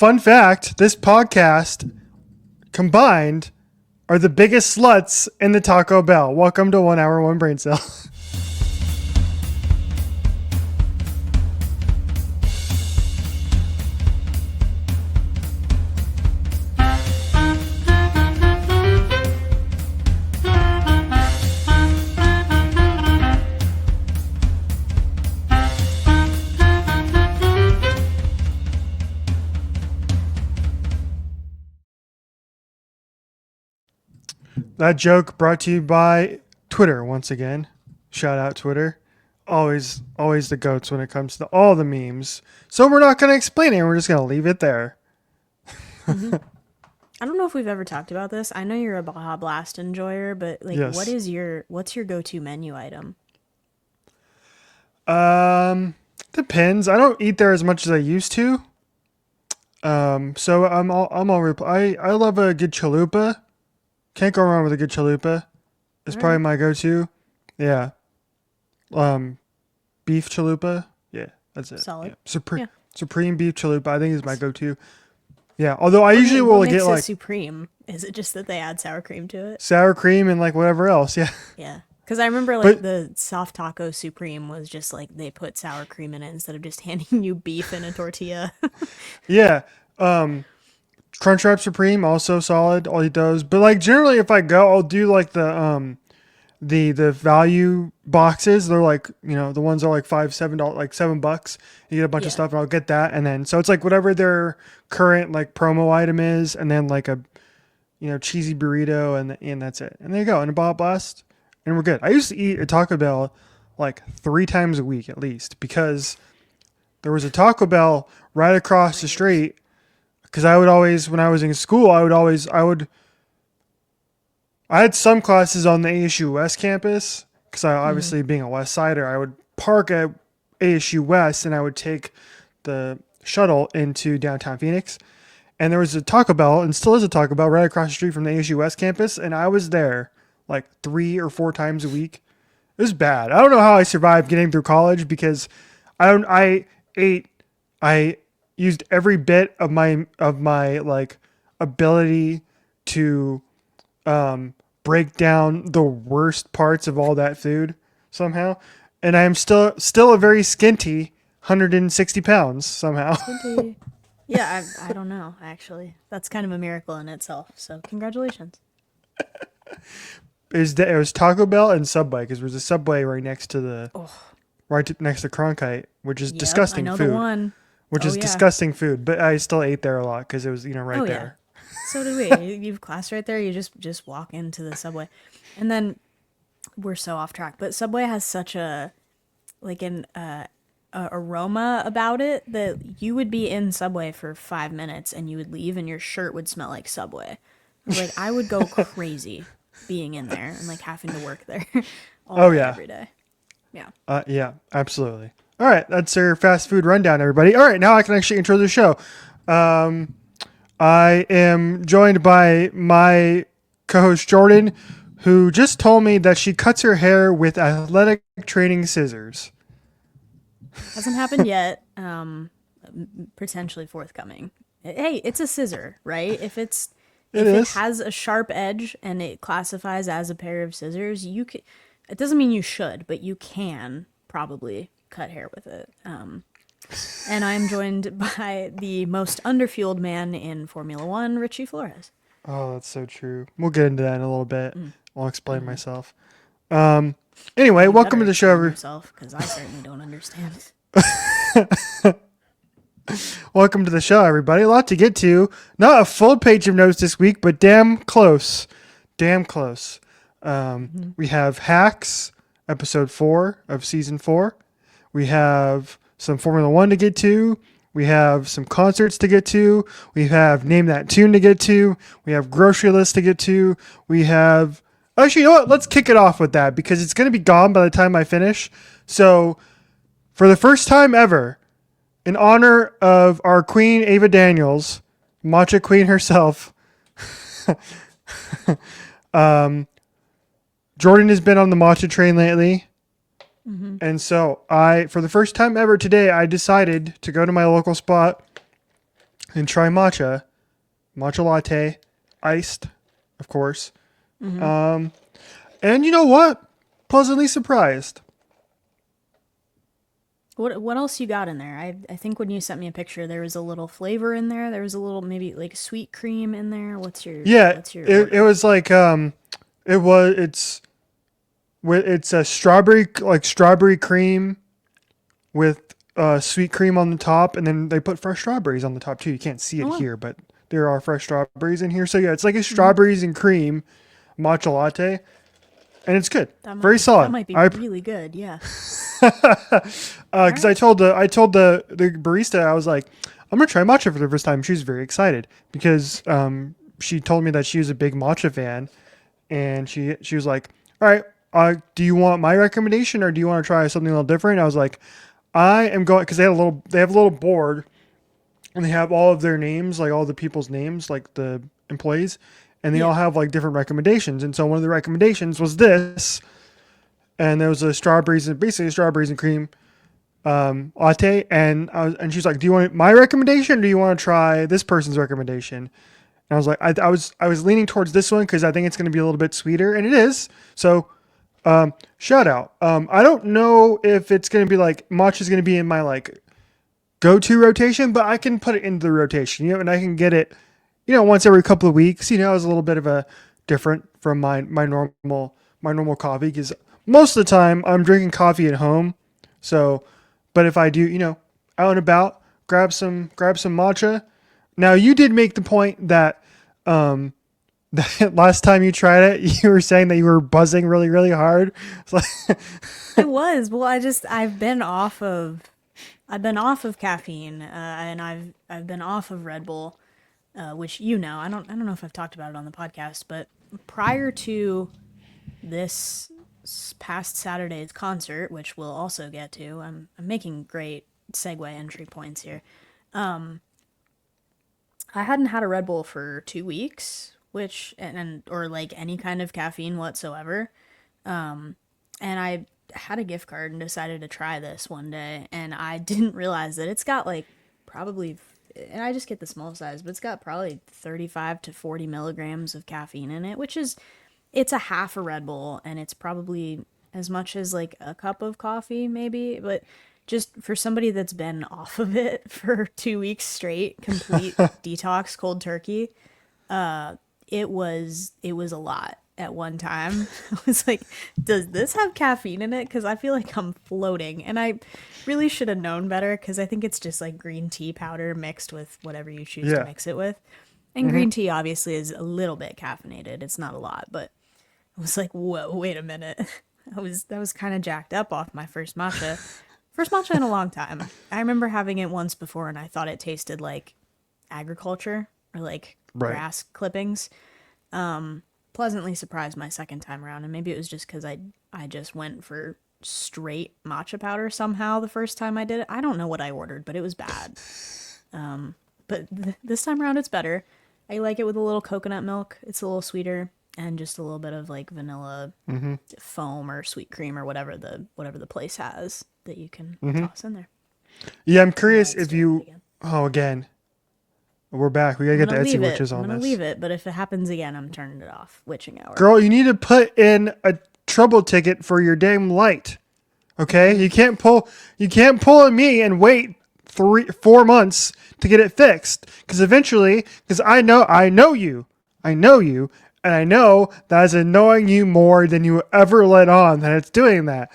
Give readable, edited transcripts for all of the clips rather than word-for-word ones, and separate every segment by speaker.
Speaker 1: fun fact, this podcast combined are the biggest sluts in the Taco Bell. Welcome to 1 Hour, 1 Brain Cell. That joke brought to you by Twitter once again. Shout out Twitter. Always the goats when it comes to all the memes. So we're not going to explain it. We're just going to leave it there.
Speaker 2: Mm-hmm. I don't know if we've ever talked about this. I know you're a Baja Blast enjoyer, but like,
Speaker 1: Yes.
Speaker 2: what's your go-to menu item?
Speaker 1: Depends. I don't eat there as much as I used to. So I love a good chalupa. Can't go wrong with a good chalupa. It's probably my go-to. Yeah. Beef chalupa. Yeah, that's it.
Speaker 2: Solid.
Speaker 1: Yeah. Supreme beef chalupa, I think, is my go-to. Yeah, although I usually will get like
Speaker 2: supreme. Is it just that they add sour cream to it?
Speaker 1: Sour cream and like whatever else. Yeah.
Speaker 2: Yeah. Because I remember like the soft taco supreme was just like they put sour cream in it instead of just handing you beef in a tortilla.
Speaker 1: Yeah. Crunchwrap Supreme also solid. I'll eat those. But like generally, if I go, I'll do like the value boxes. They're like, you know, the ones are like $7, like $7. You get a bunch of stuff, and I'll get that. And then so it's like whatever their current like promo item is, and then like a, you know, cheesy burrito, and that's it. And there you go, and a Baja Blast, and we're good. I used to eat at Taco Bell like 3 times a week at least, because there was a Taco Bell right across the street. Because I would always, when I was in school, I had some classes on the ASU West campus. Because I obviously, being a West Sider, I would park at ASU West and I would take the shuttle into downtown Phoenix. And there was a Taco Bell, and still is a Taco Bell, right across the street from the ASU West campus. And I was there like 3 or 4 times a week. It was bad. I don't know how I survived getting through college, because I used every bit of my like ability to break down the worst parts of all that food somehow, and I am still a very skinty 160 pounds somehow.
Speaker 2: Yeah, I don't know, actually. That's kind of a miracle in itself, so congratulations.
Speaker 1: It was Taco Bell and Subway, because there's a Subway right next to next to Cronkite, which is disgusting
Speaker 2: I know
Speaker 1: food.
Speaker 2: The one.
Speaker 1: Which is disgusting food, but I still ate there a lot because it was, you know, right there.
Speaker 2: Yeah. So did we. You have class right there. You just walk into the Subway, and then we're so off track. But Subway has such a aroma about it that you would be in Subway for 5 minutes and you would leave and your shirt would smell like Subway. Like I would go crazy being in there and like having to work there every day. Yeah.
Speaker 1: Yeah, absolutely. All right, that's our fast food rundown, everybody. All right, now I can actually intro the show. I am joined by my co-host Jordan, who just told me that she cuts her hair with athletic training scissors.
Speaker 2: Hasn't happened yet. Potentially forthcoming. Hey, it's a scissor, right? If it has a sharp edge and it classifies as a pair of scissors, you can. It doesn't mean you should, but you can probably cut hair with it. And I'm joined by the most underfueled man in Formula One, Richie Flores.
Speaker 1: Oh, that's so true. We'll get into that in a little bit. I'll explain myself. Anyway, welcome to the show.
Speaker 2: Because I certainly don't understand.
Speaker 1: Welcome to the show, everybody. A lot to get to. Not a full page of notes this week, but damn close. Damn close. We have Hacks, episode 4 of season 4. We have some Formula One to get to. We have some concerts to get to. We have Name That Tune to get to. We have Grocery List to get to. We have... Actually, you know what? Let's kick it off with that, because it's going to be gone by the time I finish. So, for the first time ever, in honor of our queen, Ava Daniels, Matcha queen herself, Jordan has been on the Matcha train lately. Mm-hmm. And so for the first time ever today, I decided to go to my local spot and try matcha latte, iced, of course. And you know what? Pleasantly surprised.
Speaker 2: What else you got in there? I think when you sent me a picture, there was a little flavor in there. There was a little maybe like sweet cream in there. What's your
Speaker 1: It was like it's a strawberry cream with sweet cream on the top, and then they put fresh strawberries on the top too. You can't see it here, but there are fresh strawberries in here. So yeah, it's like a strawberries and cream matcha latte, and it's good. Very solid.
Speaker 2: That might be really good. Yeah.
Speaker 1: Because I told the barista, I was like, I'm gonna try matcha for the first time. She was very excited because she told me that she was a big matcha fan, and she was like, all right, do you want my recommendation or do you want to try something a little different? I was like, I am going, because they have a little board, and they have all of their names, like all the people's names, like the employees, and they all have like different recommendations. And so one of the recommendations was this, and there was basically a strawberries and cream latte, and she's like, do you want my recommendation or do you want to try this person's recommendation? And I was like, I was leaning towards this one because I think it's going to be a little bit sweeter, and it is. So shout out. I don't know if it's going to be like matcha is going to be in my like go-to rotation, but I can put it into the rotation, and I can get it, once every couple of weeks. It's a little bit of a different from my normal coffee, because most of the time I'm drinking coffee at home. So, but if I do, out and about, grab some matcha. Now, you did make the point that that last time you tried it, you were saying that you were buzzing really, really hard.
Speaker 2: I was. Well, I've been off of caffeine, and I've been off of Red Bull, which I don't know if I've talked about it on the podcast, but prior to this past Saturday's concert, which we'll also get to, I'm making great segue entry points here. I hadn't had a Red Bull for 2 weeks, or like any kind of caffeine whatsoever. And I had a gift card and decided to try this one day, and I didn't realize that it's got like probably, and I just get the small size, but it's got probably 35 to 40 milligrams of caffeine in it, it's a half a Red Bull, and it's probably as much as like a cup of coffee maybe, but just for somebody that's been off of it for 2 weeks straight, complete detox, cold turkey, it was a lot at one time. I was like, does this have caffeine in it? Because I feel like I'm floating, and I really should have known better, because I think it's just like green tea powder mixed with whatever you choose to mix it with. And green tea obviously is a little bit caffeinated. It's not a lot, but I was like, whoa, wait a minute. That was kind of jacked up off my first matcha. First matcha in a long time. I remember having it once before, and I thought it tasted like agriculture or like grass clippings. Pleasantly surprised my second time around, and maybe it was just because I just went for straight matcha powder somehow the first time I did it. I don't know what I ordered, but it was bad. But this time around it's better. I like it with a little coconut milk. It's a little sweeter, and just a little bit of like vanilla foam or sweet cream or whatever the place has that you can toss in there.
Speaker 1: Yeah, I'm curious if you. Oh, again. We're back. We gotta get the Etsy witches on this.
Speaker 2: I'm gonna leave it, but if it happens again, I'm turning it off. Witching hour.
Speaker 1: Girl, you need to put in a trouble ticket for your damn light. Okay? You can't pull at me and wait 4 months to get it fixed. Because eventually, I know you, and I know that is annoying you more than you ever let on that it's doing that.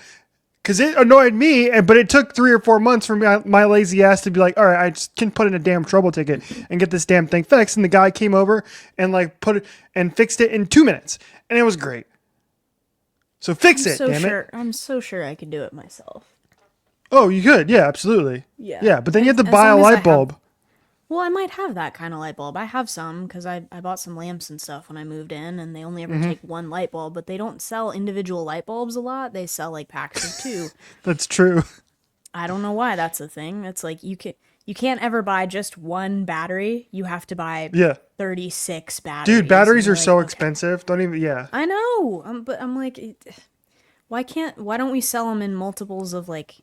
Speaker 1: Because it annoyed me, but it took 3 or 4 months for my lazy ass to be like, all right, I just can put in a damn trouble ticket and get this damn thing fixed. And the guy came over and like put it and fixed it in 2 minutes, and it was great. So fix it, damn it!
Speaker 2: I'm so sure I could do it myself.
Speaker 1: Oh, you could, yeah, absolutely, yeah. But then you have to buy a light bulb.
Speaker 2: Well, I might have that kind of light bulb. I have some because I bought some lamps and stuff when I moved in, and they only ever take one light bulb, but they don't sell individual light bulbs a lot. They sell like packs of 2.
Speaker 1: That's true.
Speaker 2: I don't know why that's a thing. It's like you can't ever buy just one battery. You have to buy 36 batteries.
Speaker 1: Dude, batteries are so expensive. Don't even,
Speaker 2: I know, but I'm like, why don't we sell them in multiples of like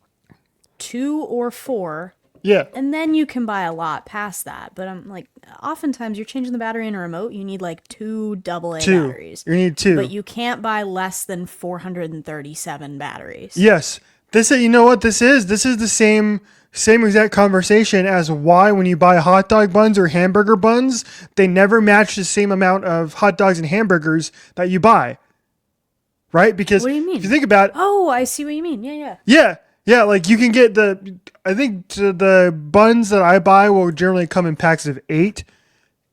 Speaker 2: 2 or 4?
Speaker 1: Yeah.
Speaker 2: And then you can buy a lot past that. But I'm like, oftentimes you're changing the battery in a remote, you need like 2 AA
Speaker 1: Two.
Speaker 2: batteries.
Speaker 1: You need
Speaker 2: But
Speaker 1: 2.
Speaker 2: you can't buy less than 437 batteries.
Speaker 1: Yes. This is, you know what this is? This is the same exact conversation as why when you buy hot dog buns or hamburger buns, they never match the same amount of hot dogs and hamburgers that you buy. Right? Because
Speaker 2: What do you mean?
Speaker 1: if you think about it,
Speaker 2: Oh, I see what you mean. Yeah.
Speaker 1: yeah, like you can get I think the buns that I buy will generally come in packs of 8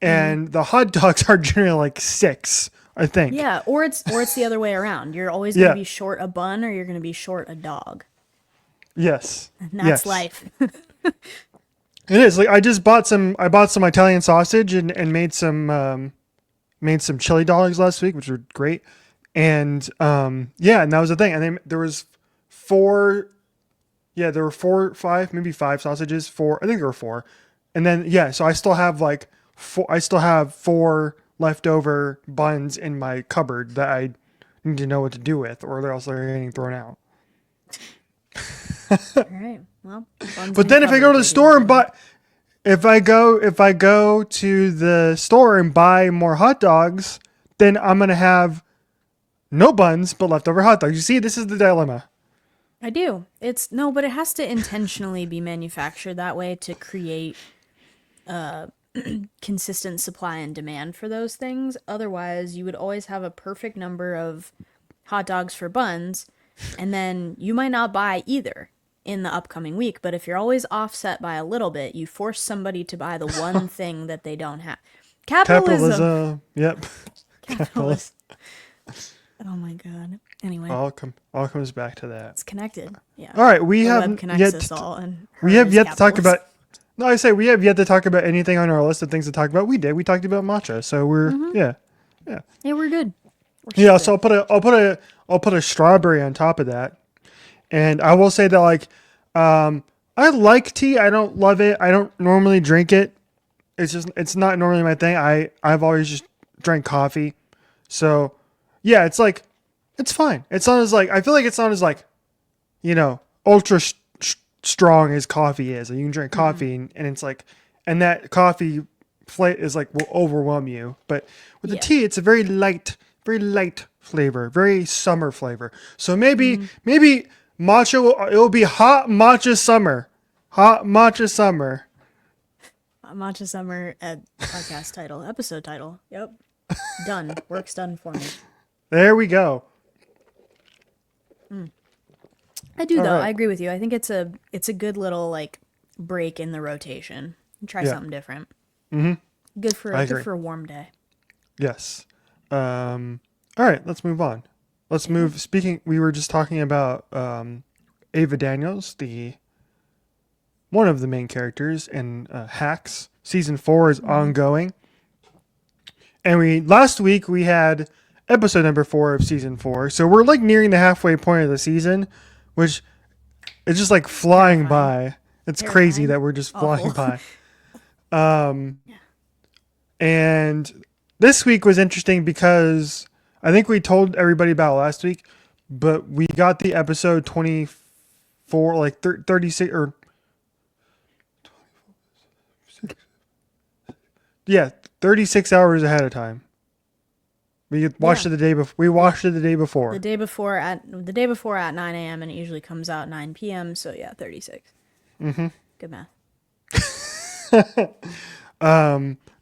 Speaker 1: and the hot dogs are generally like 6, I think.
Speaker 2: Yeah, or it's the other way around. You're always going
Speaker 1: Yeah.
Speaker 2: to be short a bun or you're going to be short a dog.
Speaker 1: Yes.
Speaker 2: And that's
Speaker 1: Yes.
Speaker 2: life.
Speaker 1: It is. Like I bought some Italian sausage and made some chili dogs last week, which were great. And yeah, and that was the thing. And then there was 4 there were 4, 5, maybe 5 sausages, 4. I think there were 4. And then so I still have like 4 leftover buns in my cupboard that I need to know what to do with, or else they're getting thrown out.
Speaker 2: All right. Well,
Speaker 1: But then if I go to the store and buy, if I go to the store and buy more hot dogs, then I'm gonna have no buns but leftover hot dogs. You see, this is the dilemma.
Speaker 2: I do. But it has to intentionally be manufactured that way to create consistent supply and demand for those things. Otherwise, you would always have a perfect number of hot dogs for buns, and then you might not buy either in the upcoming week. But if you're always offset by a little bit, you force somebody to buy the one thing that they don't have. Capitalism.
Speaker 1: Yep.
Speaker 2: Capitalism. Oh my god. Anyway,
Speaker 1: All comes back to that.
Speaker 2: it's connected. Yeah.
Speaker 1: All right, we
Speaker 2: The
Speaker 1: have
Speaker 2: web connects
Speaker 1: yet
Speaker 2: us all, and
Speaker 1: we have
Speaker 2: her is
Speaker 1: yet to talk
Speaker 2: capitalist.
Speaker 1: about. No, I say we have yet to talk about anything on our list of things to talk about. We did. We talked about matcha, so we're
Speaker 2: Yeah, we're good.
Speaker 1: yeah. So I'll put a strawberry on top of that, and I will say that like I like tea. I don't love it. I don't normally drink it. It's not normally my thing. I've always just drank coffee, so yeah, it's fine. It's not as like I feel like it's not as like ultra strong as coffee is. Like you can drink coffee and it's like, and that coffee is like will overwhelm you. But with the tea, it's a very light flavor, very summer flavor. So maybe matcha it'll be hot matcha summer,
Speaker 2: Matcha Summer podcast title, episode title. Yep. Done. Work's done for me.
Speaker 1: There we go.
Speaker 2: I do though.
Speaker 1: right.
Speaker 2: I agree with you. I think it's a good little like break in the rotation. Try something different. Mm-hmm. Good for a warm day.
Speaker 1: Yes. All right, let's move on. Let's move. We were just talking about Ava Daniels, one of the main characters in Hacks. Season 4 is ongoing, and last week we had episode number 4 of season 4. So we're like nearing the halfway point of the season, which is just like flying by. It's crazy that we're just flying by. And this week was interesting because I think we told everybody about it last week, but we got the episode 24, like 36 or 36 hours ahead of time. We watched it the day before. We watched it the day before.
Speaker 2: The day before at 9 a.m. and it usually comes out 9 p.m. So yeah, 36. Mm-hmm. Good math.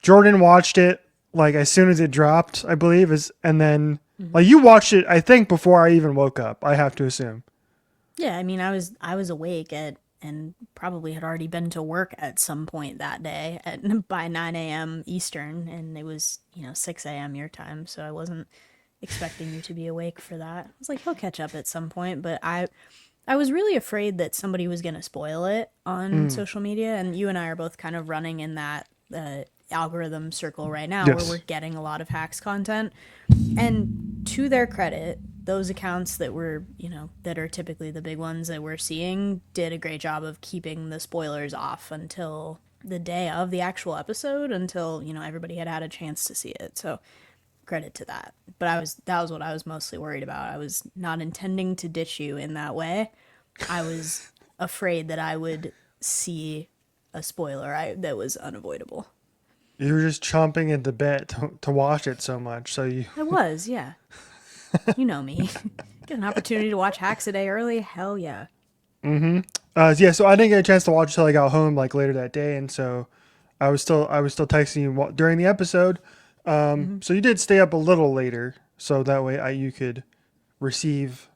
Speaker 1: Jordan watched it like as soon as it dropped, I believe, and then like you watched it, I think, before I even woke up. I have to assume.
Speaker 2: Yeah, I mean, I was awake and probably had already been to work at some point that day by 9 a.m. Eastern, and it was 6 a.m. your time, so I wasn't expecting you to be awake for that. I was like, he'll catch up at some point, but I was really afraid that somebody was going to spoil it on social media, and you and I are both kind of running in that algorithm circle right now where we're getting a lot of Hacks content. And to their credit, those accounts that were, that are typically the big ones that we're seeing did a great job of keeping the spoilers off until the day of the actual episode, until, everybody had had a chance to see it. So credit to that. But that was what I was mostly worried about. I was not intending to ditch you in that way. I was afraid that I would see a spoiler that was unavoidable.
Speaker 1: You were just chomping at the bit to watch it so much. So you.
Speaker 2: I was, yeah. You know me. Get an opportunity to watch Hacks a day early? Hell yeah.
Speaker 1: Yeah. So I didn't get a chance to watch until I got home like later that day, and so I was still texting you during the episode. So you did stay up a little later, so that way you could receive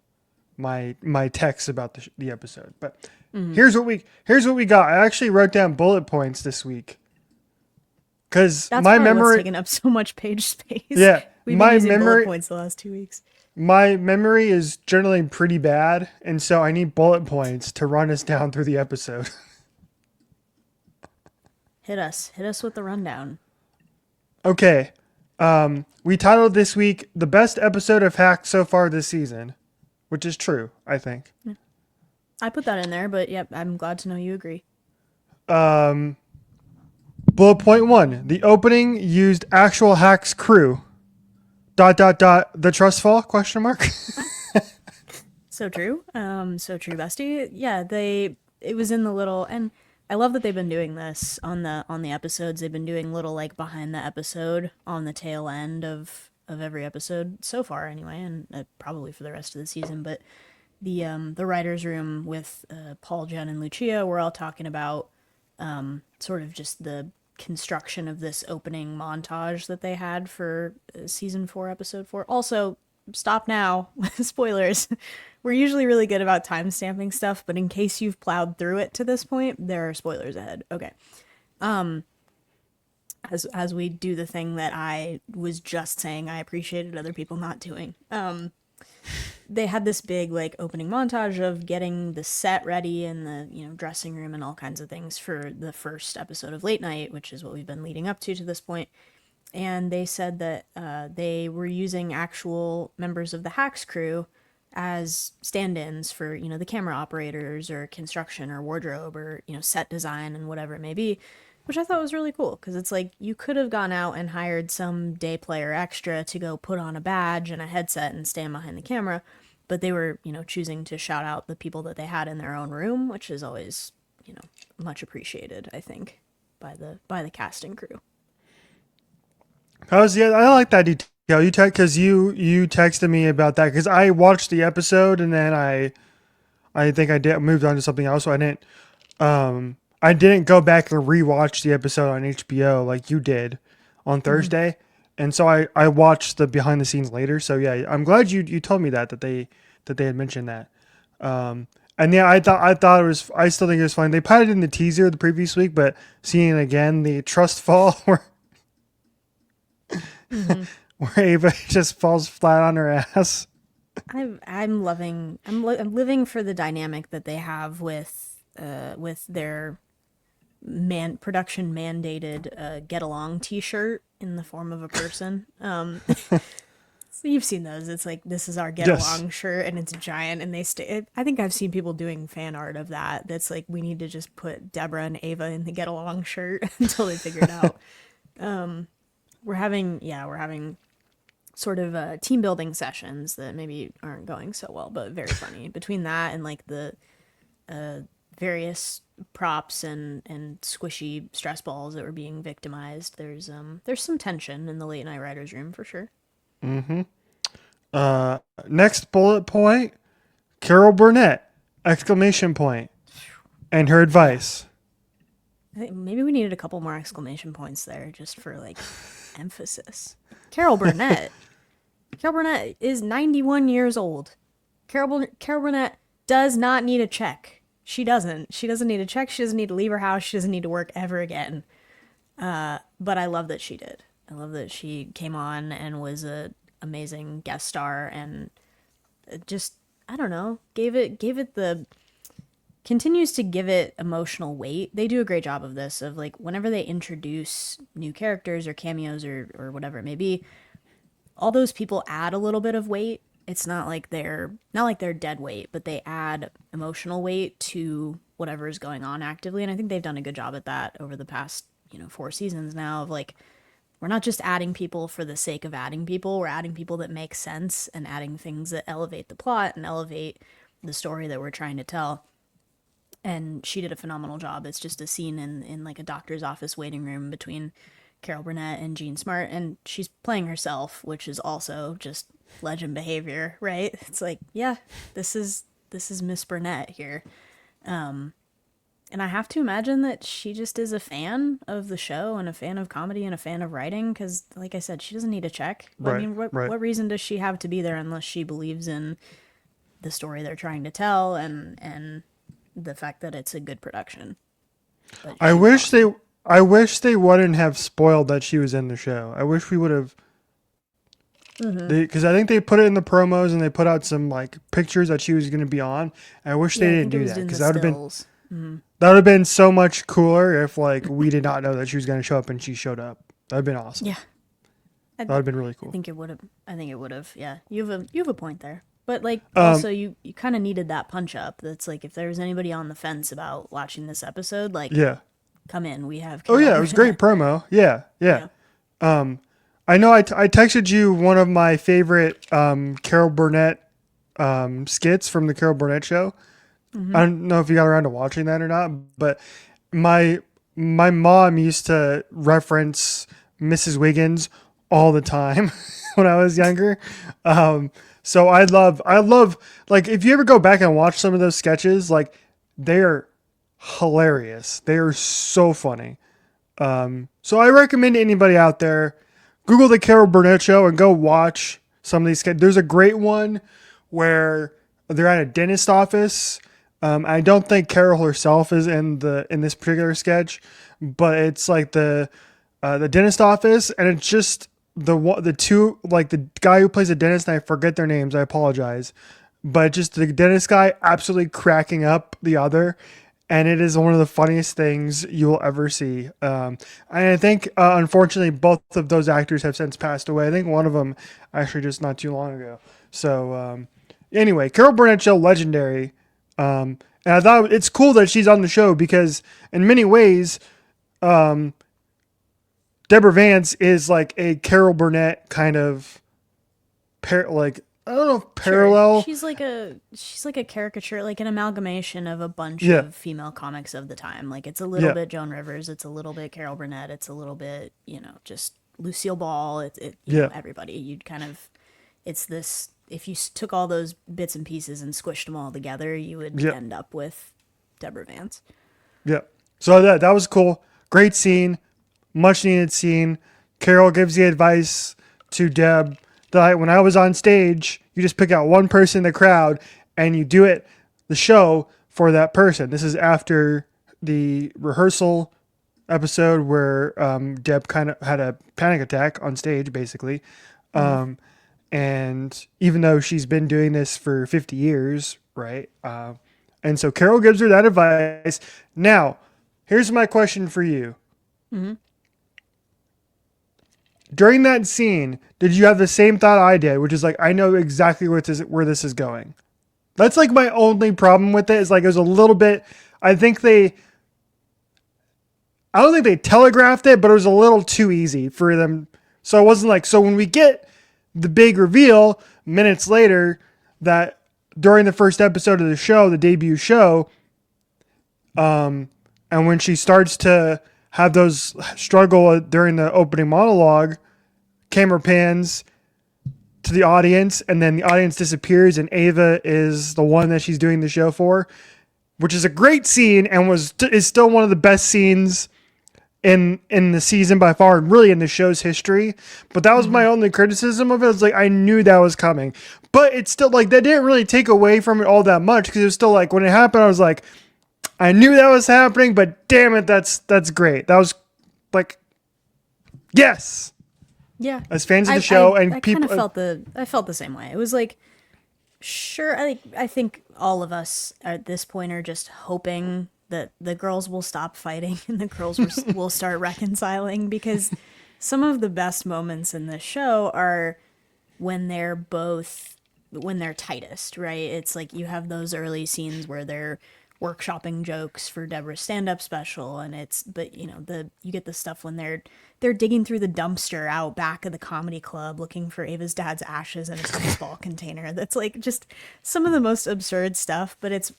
Speaker 1: my text about the episode. But here's what we got. I actually wrote down bullet points this week because
Speaker 2: That's
Speaker 1: my
Speaker 2: probably what's
Speaker 1: memory.
Speaker 2: taking up so much page space.
Speaker 1: Yeah,
Speaker 2: We've been
Speaker 1: my
Speaker 2: using bullet
Speaker 1: memory.
Speaker 2: points the last 2 weeks.
Speaker 1: My memory is generally pretty bad, and so I need bullet points to run us down through the episode.
Speaker 2: Hit us with the rundown.
Speaker 1: Okay. We titled this week the best episode of Hack so far this season, which is true, I think.
Speaker 2: I put that in there, but yep, I'm glad to know you agree.
Speaker 1: Bullet point 1: the opening used actual Hack's crew. ... The trust fall? Question mark.
Speaker 2: So true. So true, bestie. Yeah, it was in the little, and I love that they've been doing this on the episodes. They've been doing little like behind the episode on the tail end of every episode so far anyway, and probably for the rest of the season, but the writers room with Paul, Jen, and Lucia, we're all talking about sort of just the construction of this opening montage that they had for season 4, episode 4. Also, stop now. Spoilers. We're usually really good about time stamping stuff, but in case you've plowed through it to this point, there are spoilers ahead. Okay. As we do the thing that I was just saying I appreciated other people not doing. They had this big like opening montage of getting the set ready and the dressing room and all kinds of things for the first episode of Late Night, which is what we've been leading up to this point. And they said that they were using actual members of the Hacks crew as stand-ins for the camera operators or construction or wardrobe or set design and whatever it may be, which I thought was really cool because it's like you could have gone out and hired some day player extra to go put on a badge and a headset and stand behind the camera, but they were choosing to shout out the people that they had in their own room, which is always much appreciated, I think, by the casting crew.
Speaker 1: I like that detail. Because you texted me about that because I watched the episode and then I think I did moved on to something else, so I didn't go back and rewatch the episode on HBO like you did on Thursday. And so I watched the behind the scenes later. So yeah, I'm glad you told me that they had mentioned that. And yeah, I thought it was, I still think it was fine. They put it in the teaser the previous week, but seeing it again, the trust fall where Ava just falls flat on her ass.
Speaker 2: I'm living for the dynamic that they have with their production mandated get along T-shirt in the form of a person. So you've seen those. It's like, this is our get along shirt, and it's giant, and I think I've seen people doing fan art of that. That's like, we need to just put Deborah and Ava in the get along shirt until they figure it out. We're having sort of team building sessions that maybe aren't going so well, but very funny. Between that and like the various props and squishy stress balls that were being victimized, there's some tension in the late night writers room for sure.
Speaker 1: Next bullet point: Carol Burnett! ! And her advice.
Speaker 2: I think maybe we needed a couple more exclamation points there just for like emphasis. Carol Burnett. Carol Burnett is 91 years old. Carol Burnett does not need a check. She doesn't need a check. She doesn't need to leave her house. She doesn't need to work ever again. But I love that she did. I love that she came on and was a amazing guest star and just, I don't know, continues to give it emotional weight. They do a great job of this, of like whenever they introduce new characters or cameos or whatever it may be, all those people add a little bit of weight. It's not like they're dead weight, but they add emotional weight to whatever is going on actively. And I think they've done a good job at that over the past, 4 seasons now, of like, we're not just adding people for the sake of adding people. We're adding people that make sense and adding things that elevate the plot and elevate the story that we're trying to tell. and she did a phenomenal job. It's just a scene in like a doctor's office waiting room between Carol Burnett and Jean Smart, and she's playing herself, which is also just legend behavior, right? It's like, yeah, this is Miss Burnett here. And I have to imagine that she just is a fan of the show and a fan of comedy and a fan of writing because, like I said, she doesn't need a check.
Speaker 1: Right,
Speaker 2: I mean,
Speaker 1: right.
Speaker 2: what reason does she have to be there unless she believes in the story they're trying to tell and the fact that it's a good production? But
Speaker 1: I
Speaker 2: she was
Speaker 1: wish
Speaker 2: awesome.
Speaker 1: I wish they wouldn't have spoiled that she was in the show. I wish we would have, because I think they put it in the promos and they put out some like pictures that she was going to be on. I wish they
Speaker 2: Yeah, I
Speaker 1: didn't
Speaker 2: think it
Speaker 1: do
Speaker 2: was
Speaker 1: that
Speaker 2: in the
Speaker 1: because
Speaker 2: stills.
Speaker 1: that would have been so much cooler if like we did not know that she was going to show up and she showed up. That would have been awesome.
Speaker 2: Yeah, I,
Speaker 1: That would have been really
Speaker 2: I
Speaker 1: cool.
Speaker 2: think it would have. I think it would have. Yeah, you have a point there. But like,
Speaker 1: Um,
Speaker 2: also you kind of needed that punch up. That's like, if there was anybody on the fence about watching this episode, like,
Speaker 1: yeah.
Speaker 2: come in. We have
Speaker 1: Oh
Speaker 2: Carol
Speaker 1: yeah, it was great
Speaker 2: Burnett.
Speaker 1: promo. Yeah, yeah.
Speaker 2: Yeah.
Speaker 1: I know I texted you one of my favorite Carol Burnett skits from the Carol Burnett show. I don't know if you got around to watching that or not, but my my mom used to reference Mrs. Wiggins all the time when I was younger. So I love like if you ever go back and watch some of those sketches, like they're hilarious. They are so funny. So I recommend anybody out there Google the Carol Burnett show and go watch some of these sketches. There's a great one where they're at a dentist office. I don't think Carol herself is in this particular sketch, but it's like the dentist office, and it's just the two like the guy who plays the dentist, and I forget their names. I apologize, but just the dentist guy absolutely cracking up the other, and it is one of the funniest things you will ever see. And I think unfortunately both of those actors have since passed away. I think one of them actually just not too long ago. So anyway, Carol Burnett show legendary. And I thought it's cool that she's on the show because in many ways, Deborah Vance is like a Carol Burnett kind of like I don't know if
Speaker 2: Sure.
Speaker 1: parallel.
Speaker 2: She's like a caricature, like an amalgamation of a bunch
Speaker 1: Yeah,
Speaker 2: of female comics of the time. Like, it's a little
Speaker 1: yeah,
Speaker 2: bit Joan Rivers, it's a little bit Carol Burnett, it's a little bit, just Lucille Ball.
Speaker 1: yeah,
Speaker 2: Everybody. You'd kind of, it's this. If you took all those bits and pieces and squished them all together, you would
Speaker 1: yeah,
Speaker 2: end up with Deborah Vance.
Speaker 1: yeah. So that was cool. Great scene, much needed scene. Carol gives the advice to Deb that when I was on stage, you just pick out one person in the crowd and you do the show for that person. This is after the rehearsal episode where Deb kind of had a panic attack on stage, basically. And even though she's been doing this for 50 years, right? And so Carol gives her that advice. Now, here's my question for you. During that scene, did you have the same thought I did, which is like, I know exactly where this is going? That's like my only problem with it is like, it was a little bit, I think I don't think they telegraphed it, but it was a little too easy for them. So it wasn't like, so when we get the big reveal minutes later that during the first episode of the show, the debut show, and when she starts to have those struggle during the opening monologue, camera pans to the audience, and then the audience disappears, and Ava is the one that she's doing the show for, which is a great scene and is still one of the best scenes in the season by far, and really in the show's history. But that was my only criticism of it. It's like I knew that was coming, but it's still like that didn't really take away from it all that much because it was still like when it happened, I was like, I knew that was happening, but damn it, that's great. That was like, yes,
Speaker 2: Yeah.
Speaker 1: as fans of
Speaker 2: I
Speaker 1: the show
Speaker 2: I
Speaker 1: and
Speaker 2: kind of
Speaker 1: people.
Speaker 2: felt the same way. It was like, sure, I think all of us at this point are just hoping that the girls will stop fighting and the girls will start reconciling, because some of the best moments in this show are when they're tightest, right? It's like you have those early scenes where they're workshopping jokes for Deborah's stand-up special, and but you get the stuff when they're digging through the dumpster out back of the comedy club looking for Ava's dad's ashes in a tennis ball container. That's like just some of the most absurd stuff. But it's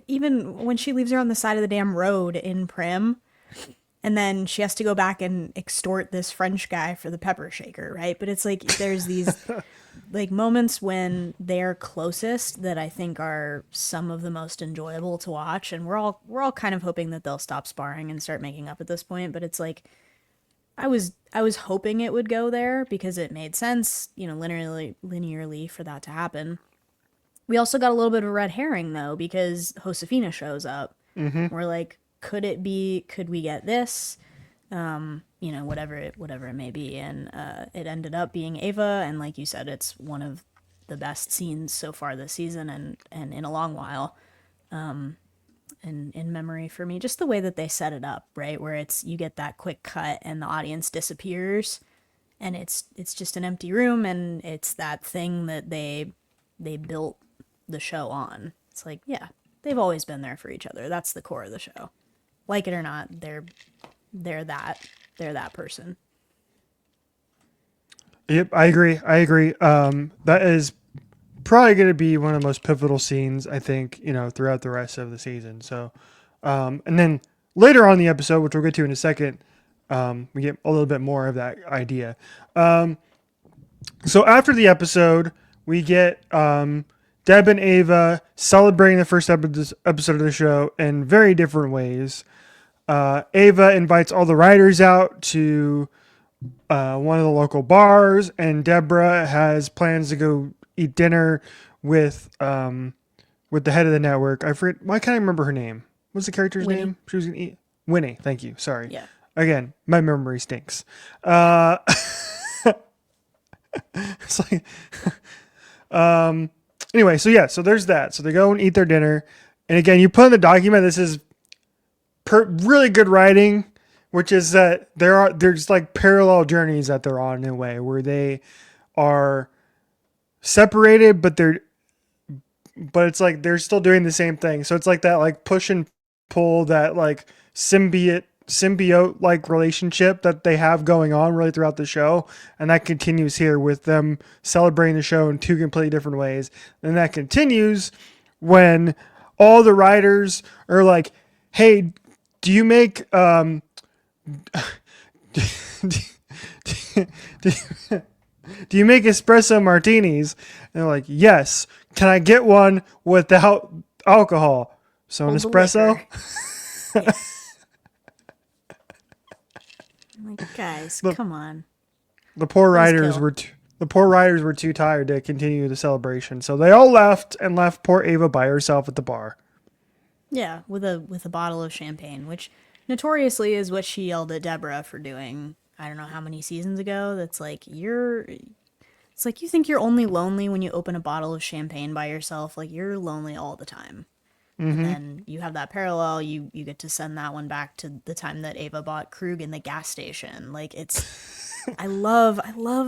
Speaker 2: even when she leaves her on the side of the damn road in Prim, and then she has to go back and extort this French guy for the pepper shaker, right? But it's like there's these like moments when they're closest that I think are some of the most enjoyable to watch, and we're all kind of hoping that they'll stop sparring and start making up at this point. But it's like I was hoping it would go there because it made sense, linearly for that to happen. We also got a little bit of a red herring though because Josefina shows up. We're like, could we get this? Whatever it may be. And it ended up being Ava. And like you said, it's one of the best scenes so far this season and in a long while. And in memory for me, just the way that they set it up, right? Where you get that quick cut and the audience disappears and it's just an empty room. And it's that thing that they built the show on. It's like, yeah, they've always been there for each other. That's the core of the show. Like it or not, they're that person.
Speaker 1: Yep, I agree. That is probably going to be one of the most pivotal scenes, I think, throughout the rest of the season. So, and then later on in the episode, which we'll get to in a second, we get a little bit more of that idea. So after the episode, we get Deb and Ava celebrating the first episode of the show in very different ways. Ava invites all the writers out to one of the local bars, and Deborah has plans to go eat dinner with the head of the network. I forget. Why can't I remember her name? What's the character's
Speaker 2: Winnie.
Speaker 1: name? She was gonna eat Winnie. Thank you. Sorry.
Speaker 2: Yeah.
Speaker 1: Again, my memory stinks. It's like, anyway, so there's that. So they go and eat their dinner, and again, you put in the document. This is really good writing, which is that there's like parallel journeys that they're on in a way where they are separated, but it's like they're still doing the same thing. So it's like that like push and pull, that like symbiote like relationship that they have going on really throughout the show, and that continues here with them celebrating the show in two completely different ways. And that continues when all the writers are like, hey, do you make do you make espresso martinis? And they're like, yes. Can I get one without alcohol? So an espresso?
Speaker 2: Yeah. I'm like, guys, come on.
Speaker 1: The poor writers were too tired to continue the celebration. So they all left and left poor Ava by herself at the bar.
Speaker 2: Yeah, with a bottle of champagne, which notoriously is what she yelled at Deborah for doing. I don't know how many seasons ago. It's like you think you're only lonely when you open a bottle of champagne by yourself. Like you're lonely all the time. Mm-hmm. And then you have that parallel. You get to send that one back to the time that Ava bought Krug in the gas station. Like I love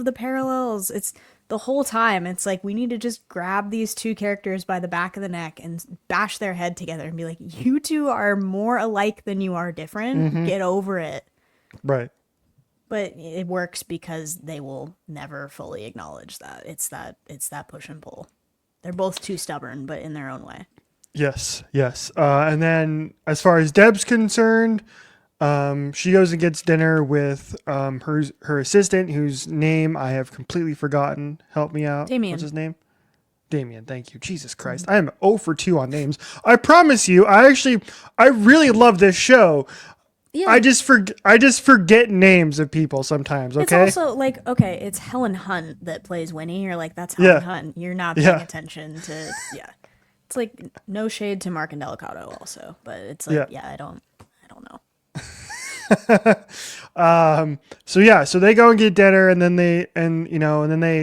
Speaker 2: the parallels. It's the whole time. It's like we need to just grab these two characters by the back of the neck and bash their head together and be like, you two are more alike than you are different. Mm-hmm. Get over it.
Speaker 1: Right.
Speaker 2: But it works because they will never fully acknowledge that. It's that push and pull. They're both too stubborn, but in their own way.
Speaker 1: Yes. And then as far as Deb's concerned, she goes and gets dinner with her assistant, whose name I have completely forgotten. Help me out.
Speaker 2: Damien.
Speaker 1: What's his name? Damien. Thank you. Jesus Christ. I am 0 for 2 on names. I promise you, I really love this show. Yeah. I just forget names of people sometimes. Okay.
Speaker 2: It's also like, okay, it's Helen Hunt that plays Winnie. You're like, that's Helen Hunt. You're not paying attention to, It's like no shade to Mark and Delicato also, but it's like, I don't know.
Speaker 1: So they go and get dinner, and then they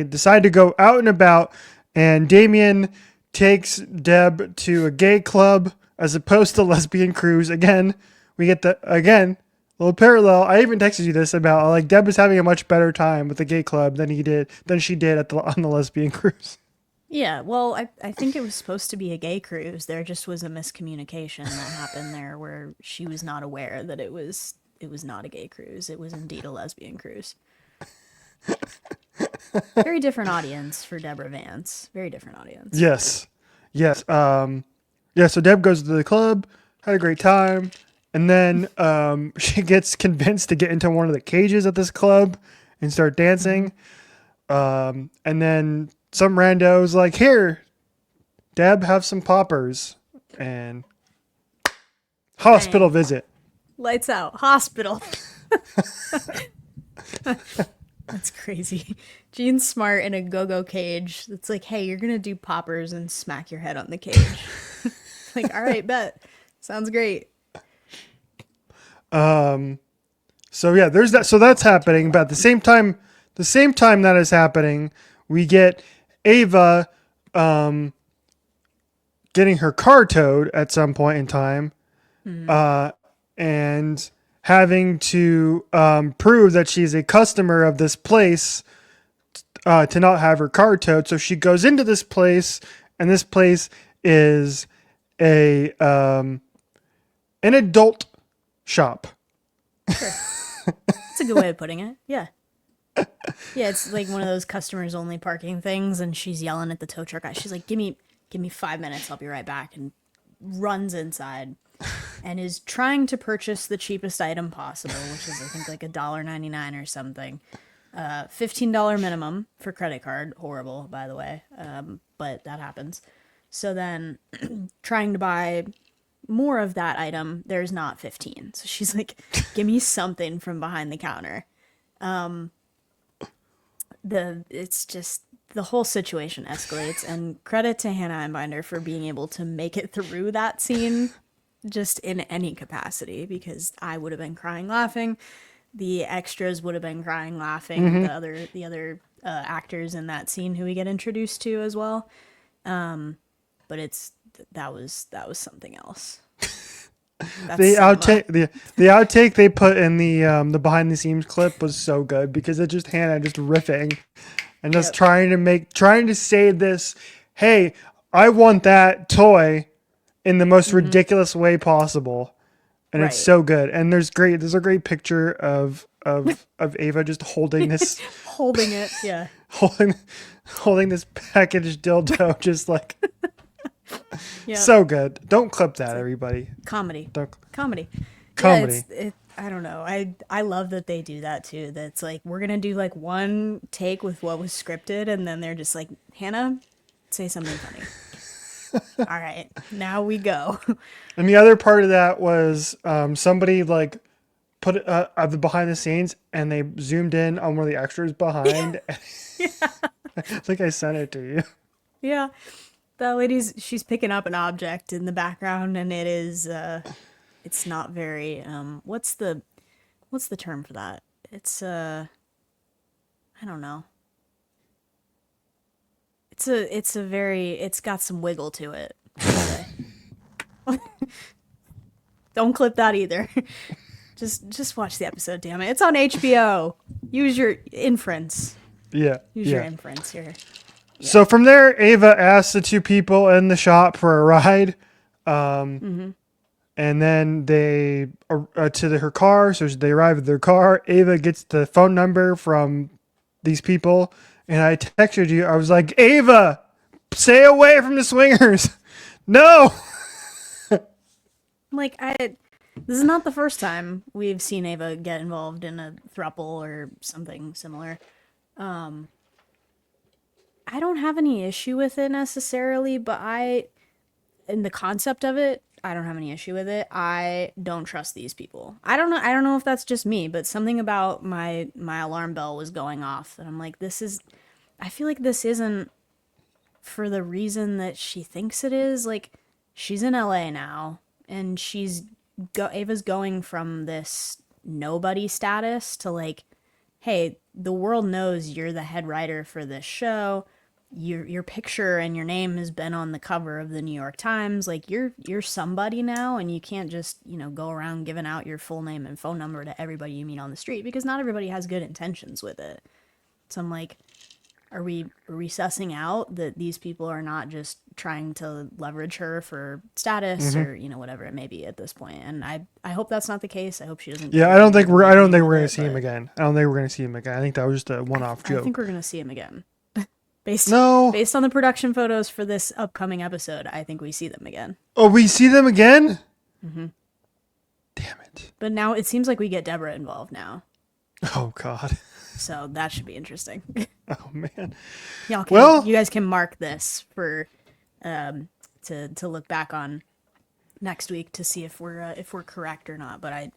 Speaker 1: decide to go out and about, and Damien takes Deb to a gay club as opposed to lesbian cruise. Again, we get a little parallel. I even texted you this about like Deb is having a much better time with the gay club than she did on the lesbian cruise.
Speaker 2: Yeah, well, I think it was supposed to be a gay cruise. There just was a miscommunication that happened there where she was not aware that it was not a gay cruise. It was indeed a lesbian cruise. Very different audience for Deborah Vance. Very different audience.
Speaker 1: Yes. Yes. Yeah, so Deb goes to the club, had a great time, and then she gets convinced to get into one of the cages at this club and start dancing. And then some rando's like, "Here, Deb, have some poppers." And hospital
Speaker 2: Bang.
Speaker 1: visit.
Speaker 2: Lights out. Hospital. That's crazy. Gene Smart in a go-go cage. It's like, hey, you're gonna do poppers and smack your head on the cage. Like, all right, bet. Sounds great.
Speaker 1: So yeah, there's that. So that's happening. But at the same time that is happening, we get Ava getting her car towed at some point in time, and having to prove that she's a customer of this place to not have her car towed. So she goes into this place, and this place is a an adult shop.
Speaker 2: That's a good way of putting it. Yeah. Yeah, it's like one of those customers only parking things, and she's yelling at the tow truck guy. She's like, give me 5 minutes, I'll be right back, and runs inside and is trying to purchase the cheapest item possible, which is I think like $1.99 or something. $15 minimum for credit card. Horrible, by the way. But that happens. So then trying to buy more of that item, there's not 15. So she's like, give me something from behind the counter. It's just the whole situation escalates, and credit to Hannah Einbinder for being able to make it through that scene just in any capacity, because I would have been crying laughing. The extras would have been crying laughing. The other actors in that scene who we get introduced to as well. But that was something else.
Speaker 1: The outtake they put in the behind the scenes clip was so good, because it's just Hannah just riffing and just trying to say this, hey, I want that toy in the most ridiculous way possible. And it's so good. And there's a great picture of Ava just holding this
Speaker 2: holding it, yeah.
Speaker 1: holding this packaged dildo, just like
Speaker 2: Yeah.
Speaker 1: so good. Don't clip that, everybody.
Speaker 2: Comedy.
Speaker 1: Comedy.
Speaker 2: Yeah, I don't know. I love that they do that too. That's like, we're gonna do like one take with what was scripted, and then they're just like, Hannah, say something funny. All right, now we go.
Speaker 1: And the other part of that was somebody like put the behind the scenes, and they zoomed in on one of the extras behind. Yeah. I think I sent it to you.
Speaker 2: Yeah, that she's picking up an object in the background, and it is it's not very what's the term for that? It's I don't know. It's got some wiggle to it. Don't clip that either. Just watch the episode, damn it. It's on HBO. Use your inference.
Speaker 1: Yeah.
Speaker 2: Use your inference here. Yeah.
Speaker 1: So from there, Ava asks the two people in the shop for a ride. And then they to her car. So they arrive at their car. Ava gets the phone number from these people. And I texted you. I was like, Ava, stay away from the swingers. No.
Speaker 2: Like, this is not the first time we've seen Ava get involved in a throuple or something similar. I don't have any issue with it necessarily, but in the concept of it, I don't have any issue with it. I don't trust these people. I don't know if that's just me, but something about my alarm bell was going off, and I'm like, I feel like this isn't for the reason that she thinks it is. Like, she's in LA now, and Ava's going from this nobody status to like, hey, the world knows you're the head writer for this show. Your picture and your name has been on the cover of the New York Times. Like, you're somebody now, and you can't just, go around giving out your full name and phone number to everybody you meet on the street, because not everybody has good intentions with it. So I'm like, Are we sussing out that these people are not just trying to leverage her for status or, whatever it may be at this point? And I hope that's not the case. I hope she doesn't.
Speaker 1: Yeah, I don't think we're going to see him again. I don't think we're going to see him again. I think that was just a one-off joke.
Speaker 2: I think we're going to see him again. Based on the production photos for this upcoming episode, I think we see them again.
Speaker 1: Oh, we see them again? Mm-hmm. Damn it.
Speaker 2: But now it seems like we get Deborah involved now.
Speaker 1: Oh, God.
Speaker 2: So that should be interesting.
Speaker 1: Oh, man.
Speaker 2: You guys can mark this for to look back on next week to see if we're correct or not. But I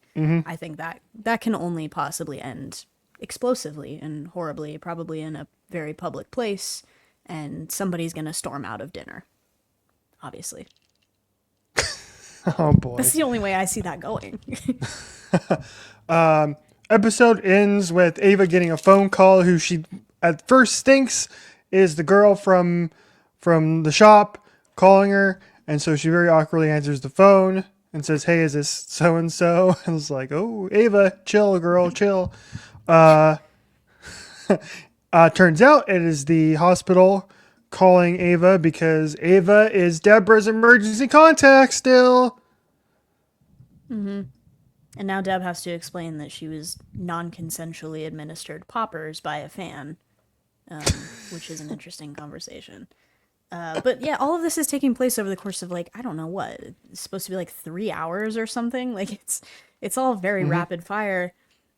Speaker 2: think that can only possibly end explosively and horribly, probably in a very public place, and somebody's gonna storm out of dinner. Obviously.
Speaker 1: Oh boy.
Speaker 2: That's the only way I see that going.
Speaker 1: Episode ends with Ava getting a phone call who she at first thinks is the girl from the shop calling her, and so she very awkwardly answers the phone and says, "Hey, is this so and so?" And it's like, "Oh, Ava, chill, girl, chill." Turns out it is the hospital calling Ava because Ava is Deborah's emergency contact still.
Speaker 2: Mm-hmm. And now Deb has to explain that she was non-consensually administered poppers by a fan, which is an interesting conversation. But yeah, all of this is taking place over the course of I don't know what. It's supposed to be 3 hours or something. It's all very rapid fire.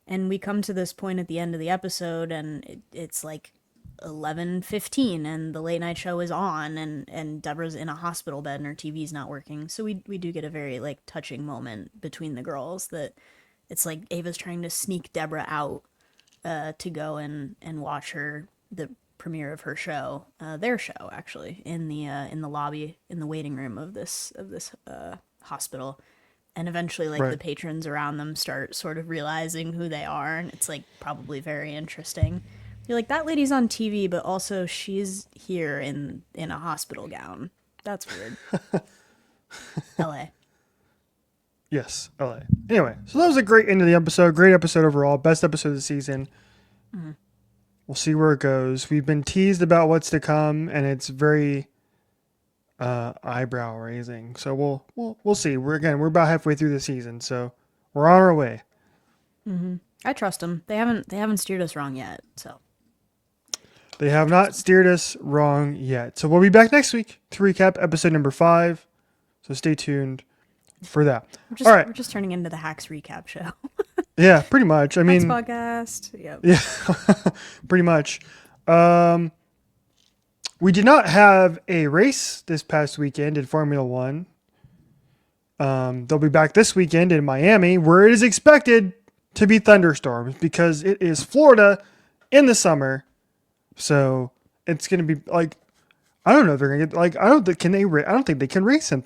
Speaker 2: And we come to this point at the end of the episode, and it's 11:15, and the late night show is on, and Deborah's in a hospital bed, and her TV's not working. So we do get a very touching moment between the girls that it's Ava's trying to sneak Deborah out to go and watch the premiere of her show, their show actually, in the lobby, in the waiting room of this hospital. And eventually, the patrons around them start sort of realizing who they are, and it's probably very interesting. You're that lady's on TV, but also she's here in a hospital gown. That's weird. LA.
Speaker 1: Yes, LA. Anyway, so that was a great end of the episode. Great episode overall. Best episode of the season. Mm-hmm. We'll see where it goes. We've been teased about what's to come, and it's very eyebrow raising. So we'll see. We're about halfway through the season, so we're on our way.
Speaker 2: Mm-hmm. I trust them. They haven't steered us wrong yet. So
Speaker 1: they have not steered us wrong yet. So we'll be back next week to recap episode number 5. So stay tuned for that. All right,
Speaker 2: we're just turning into the Hacks recap show.
Speaker 1: Yeah, pretty much. I mean,
Speaker 2: podcast. Yep.
Speaker 1: Yeah, pretty much. We did not have a race this past weekend in Formula One. They'll be back this weekend in Miami, where it is expected to be thunderstorms because it is Florida in the summer. So it's going to be I don't know if they're going to get I don't think they can race in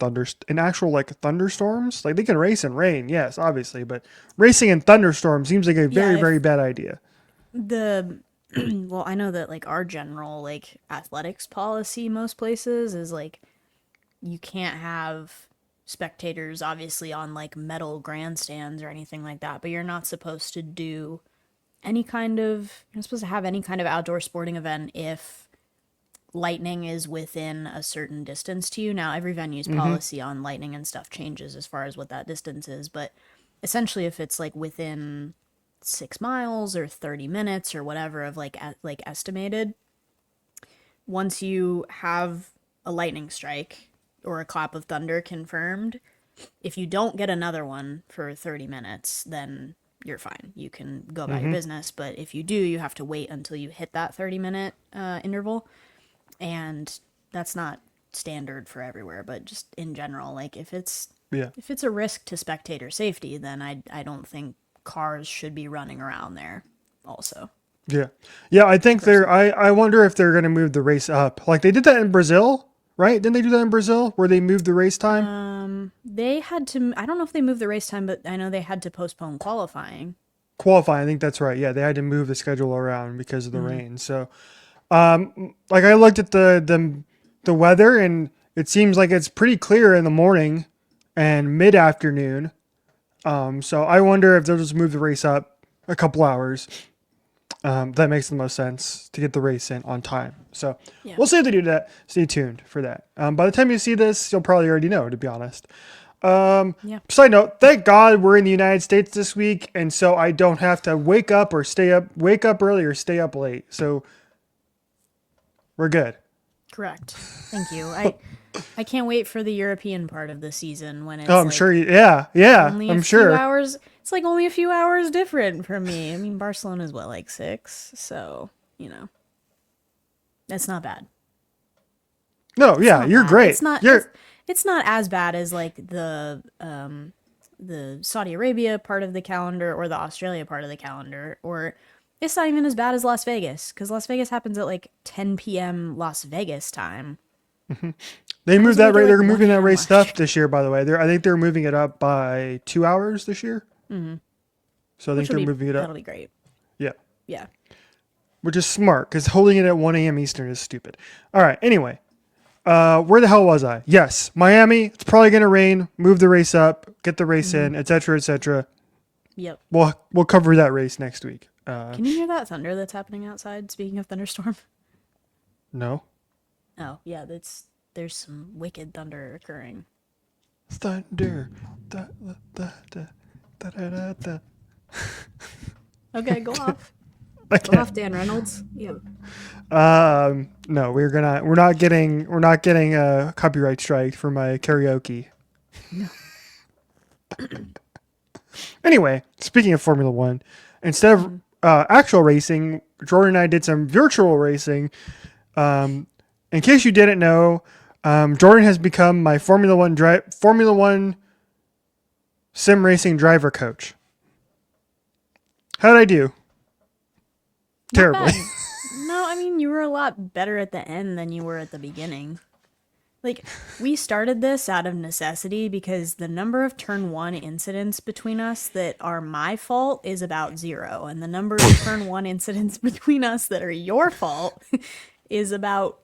Speaker 1: actual thunderstorms. They can race in rain, yes, obviously, but racing in thunderstorms seems like a very, very bad idea.
Speaker 2: Well, I know that our general athletics policy most places is you can't have spectators obviously on metal grandstands or anything like that, but you're not supposed to do you're not supposed to have any kind of outdoor sporting event if lightning is within a certain distance to you. Now, every venue's policy on lightning and stuff changes as far as what that distance is, but essentially if it's within 6 miles or 30 minutes or whatever of estimated, once you have a lightning strike or a clap of thunder confirmed, if you don't get another one for 30 minutes, then you're fine. You can go about your business. But if you do, you have to wait until you hit that 30-minute interval. And that's not standard for everywhere, but just in general, if it's a risk to spectator safety, then I don't think cars should be running around there also.
Speaker 1: Yeah, I think I wonder if they're going to move the race up. They did that in Brazil, right? Didn't they do that in Brazil where they moved the race time?
Speaker 2: They had to, I don't know if they moved the race time, but I know they had to postpone qualifying.
Speaker 1: I think that's right. Yeah, they had to move the schedule around because of the rain. So I looked at the weather, and it seems like it's pretty clear in the morning and mid-afternoon. So I wonder if they'll just move the race up a couple hours. That makes the most sense to get the race in on time. So
Speaker 2: Yeah.
Speaker 1: we'll see if they do that. Stay tuned for that. By the time you see this, you'll probably already know, to be honest.
Speaker 2: Yeah.
Speaker 1: Side note, thank God we're in the United States this week, and so I don't have to wake up early or stay up late. So we're good.
Speaker 2: Correct. Thank you. I can't wait for the European part of the season when it's
Speaker 1: Oh, I'm
Speaker 2: like
Speaker 1: sure. Yeah,
Speaker 2: only a
Speaker 1: I'm
Speaker 2: few
Speaker 1: sure.
Speaker 2: hours. It's like only a few hours different from me. I mean, Barcelona's what, like 6? So, that's not bad.
Speaker 1: No,
Speaker 2: It's
Speaker 1: yeah,
Speaker 2: not
Speaker 1: you're
Speaker 2: bad.
Speaker 1: great.
Speaker 2: It's not
Speaker 1: You're
Speaker 2: it's not as bad as like the Saudi Arabia part of the calendar or the Australia part of the calendar, or it's not even as bad as Las Vegas, because Las Vegas happens at like 10 p.m. Las Vegas time.
Speaker 1: They moved that
Speaker 2: make it
Speaker 1: rate.
Speaker 2: like
Speaker 1: They're
Speaker 2: 1
Speaker 1: moving that
Speaker 2: a.m.
Speaker 1: race
Speaker 2: last
Speaker 1: up this year. By the way, I think they're moving it up by 2 hours this year. So I think they're moving it up.
Speaker 2: That'll be great.
Speaker 1: Yeah,
Speaker 2: Yeah.
Speaker 1: which is smart because holding it at 1 a.m. Eastern is stupid. All right. Anyway, where the hell was I? Yes, Miami. It's probably gonna rain. Move the race up. Get the race in, etc., etc.
Speaker 2: Yep.
Speaker 1: We'll cover that race next week.
Speaker 2: Can you hear that thunder that's happening outside? Speaking of thunderstorm.
Speaker 1: No.
Speaker 2: Oh, yeah, there's some wicked thunder occurring.
Speaker 1: Thunder. Da, da, da, da, da, da, da.
Speaker 2: Okay, go off.
Speaker 1: I
Speaker 2: Go
Speaker 1: can't.
Speaker 2: off, Dan Reynolds. Yeah.
Speaker 1: No, we're not getting a copyright strike for my karaoke.
Speaker 2: No.
Speaker 1: Anyway, speaking of Formula One, instead of actual racing, Jordan and I did some virtual racing. In case you didn't know, Jordan has become my Formula One sim racing driver coach. How'd I do?
Speaker 2: Not
Speaker 1: Terribly.
Speaker 2: bad. No, I mean, you were a lot better at the end than you were at the beginning. Like, we started this out of necessity because the number of turn 1 incidents between us that are my fault is about 0. And the number of turn 1 incidents between us that are your fault is about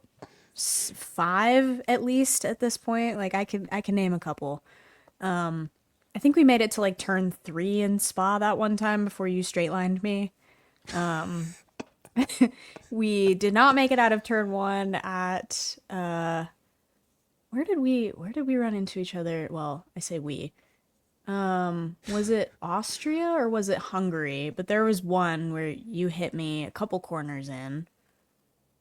Speaker 2: 5 at least at this point. Like, I can name a couple. I think we made it to like turn 3 in Spa that one time before you straight lined me. We did not make it out of turn 1 at where did we run into each other? Well, I say we. Was it Austria or was it Hungary? But there was one where you hit me a couple corners in.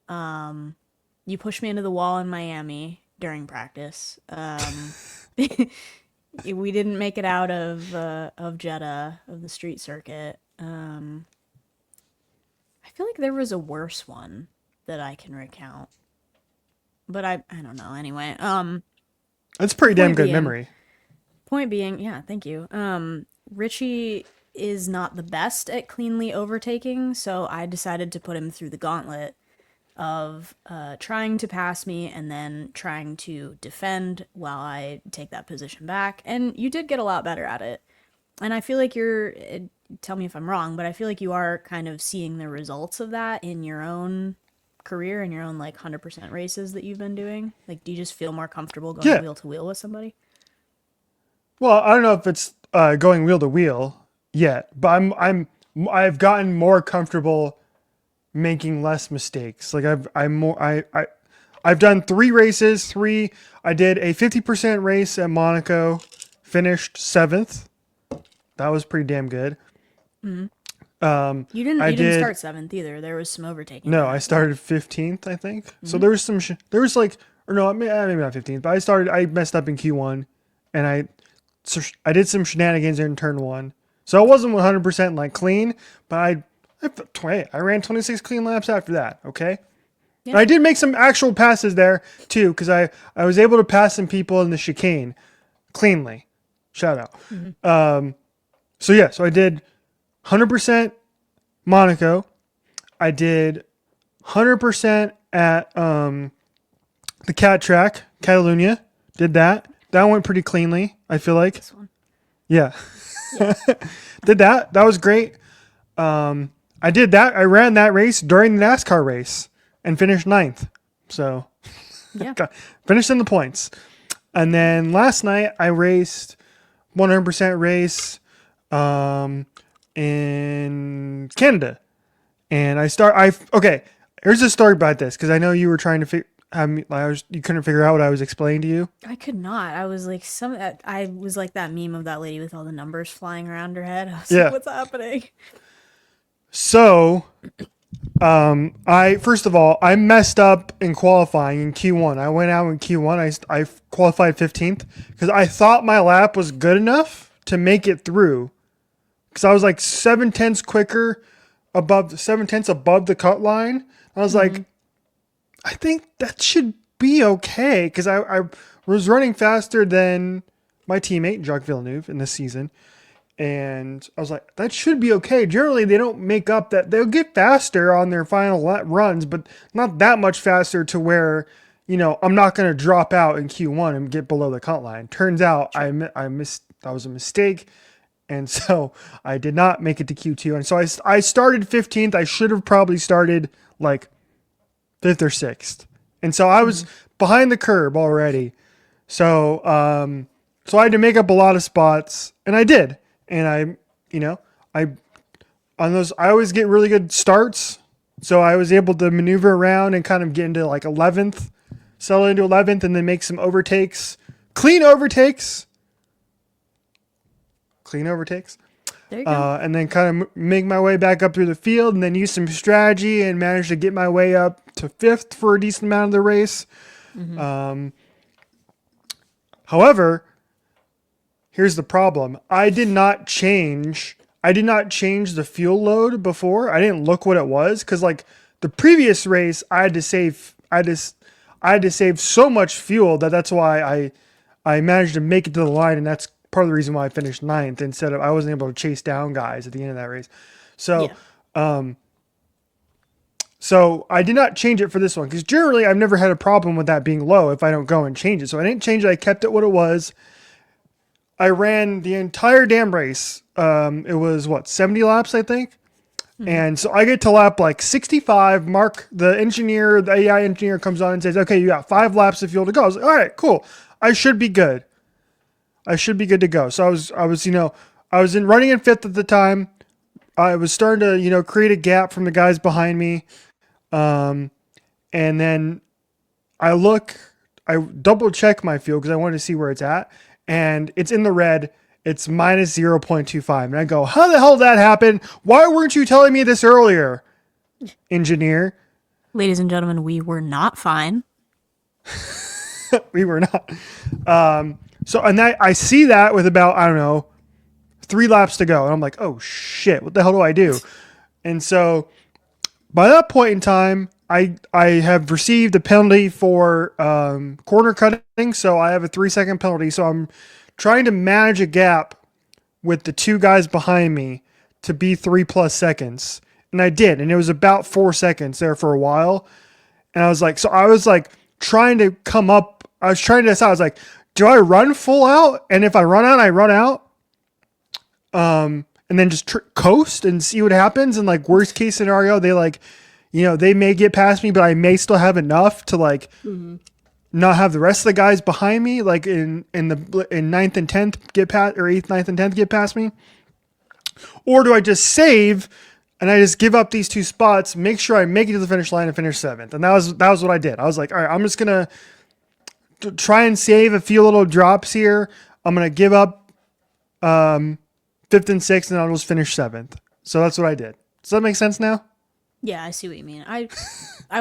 Speaker 2: You pushed me into the wall in Miami during practice. We didn't make it out of Jeddah, of the street circuit. I feel like there was a worse one that I can recount. But I don't know. Anyway,
Speaker 1: That's a pretty damn good
Speaker 2: being-
Speaker 1: memory.
Speaker 2: point being, yeah, thank you. Richie is not the best at cleanly overtaking, so I decided to put him through the gauntlet of trying to pass me and then trying to defend while I take that position back. And you did get a lot better at it. And I feel like tell me if I'm wrong, but I feel like you are kind of seeing the results of that in your own career and your own like 100% races that you've been doing. Like, do you just feel more comfortable going wheel to wheel with somebody?
Speaker 1: Well, I don't know if it's going wheel to wheel yet, but I've gotten more comfortable making less mistakes. Like I've done 3 races. I did a 50% race at Monaco, finished 7th. That was pretty damn good.
Speaker 2: You didn't start 7th either. There was some overtaking.
Speaker 1: No, I started 15th, I think. So there was there was like, or no, maybe not 15th, but I messed up in Q1 and I did some shenanigans in turn 1. So it wasn't 100% like clean, but I ran 26 clean laps after that. Okay.
Speaker 2: Yeah.
Speaker 1: And I did make some actual passes there too, because I was able to pass some people in the chicane cleanly. Shout out. So I did 100% Monaco. I did 100% at the cat track, Catalunya. Did that. That went pretty cleanly, I feel like.
Speaker 2: This one.
Speaker 1: Yeah. Did that. That was great. I did that. I ran that race during the NASCAR race and finished 9th. So
Speaker 2: Yeah.
Speaker 1: finished in the points. And then last night I raced 100% race in Canada. And okay. Here's the story about this because I know you were trying to you couldn't figure out what I was explaining to you.
Speaker 2: I could not. I was like I was like that meme of that lady with all the numbers flying around her head. I was like,
Speaker 1: Yeah.
Speaker 2: what's happening?
Speaker 1: So, I first of all, I messed up in qualifying in Q1. I went out in Q1. I qualified 15th because I thought my lap was good enough to make it through. Because I was like 7/10 quicker, above 7/10 above the cut line. I was like, I think that should be okay because I was running faster than my teammate Jacques Villeneuve in this season. And I was like, that should be okay. Generally, they don't make up that. They'll get faster on their final runs, but not that much faster to where, I'm not going to drop out in Q1 and get below the cut line. Turns out I missed. That was a mistake. And so I did not make it to Q2. And so I started 15th. I should have probably started like 5th or 6th. And so I was behind the curb already. So, so I had to make up a lot of spots, and I did. And I always get really good starts. So I was able to maneuver around and kind of get into like 11th, settle into 11th, and then make some overtakes, clean overtakes. There you go. And then kind of make my way back up through the field and then use some strategy and manage to get my way up to 5th for a decent amount of the race. However, here's the problem. I did not change the fuel load before. I didn't look what it was because like the previous race, I had to save so much fuel that's why I managed to make it to the line, and that's part of the reason why I finished 9th instead of I wasn't able to chase down guys at the end of that race. So, so I did not change it for this one because generally I've never had a problem with that being low if I don't go and change it. So I didn't change it. I kept it what it was. I ran the entire damn race. It was 70 laps, I think. And so I get to lap like 65. Mark, the AI engineer comes on and says, okay, you got 5 laps of fuel to go. I was like, all right, cool. I should be good. I should be good to go. So I was running in 5th at the time. I was starting to, create a gap from the guys behind me. And then I double check my fuel because I wanted to see where it's at. And it's in the red. It's minus 0.25. And I go, how the hell did that happen? Why weren't you telling me this earlier, engineer?
Speaker 2: Ladies and gentlemen, we were not fine.
Speaker 1: We were not. So, and I see that with about, I don't know, 3 laps to go. And I'm like, oh shit, what the hell do I do? And so by that point in time, I have received a penalty for corner cutting. So I have a 3-second penalty. So I'm trying to manage a gap with the 2 guys behind me to be 3+ seconds. And I did. And it was about 4 seconds there for a while. And I was like, trying to come up. I was trying to decide. I was like, do I run full out? And if I run out, I run out. And then just coast and see what happens. And like worst case scenario, they may get past me, but I may still have enough to not have the rest of the guys behind me, like in 9th and 10th get past, or 8th, 9th and 10th get past me. Or do I just save and I just give up these 2 spots, make sure I make it to the finish line and finish 7th? And that was what I did. I was like, all right, I'm just going to try and save a few little drops here. I'm going to give up 5th and 6th and I'll just finish 7th. So that's what I did. Does that make sense now?
Speaker 2: Yeah, I see what you mean. I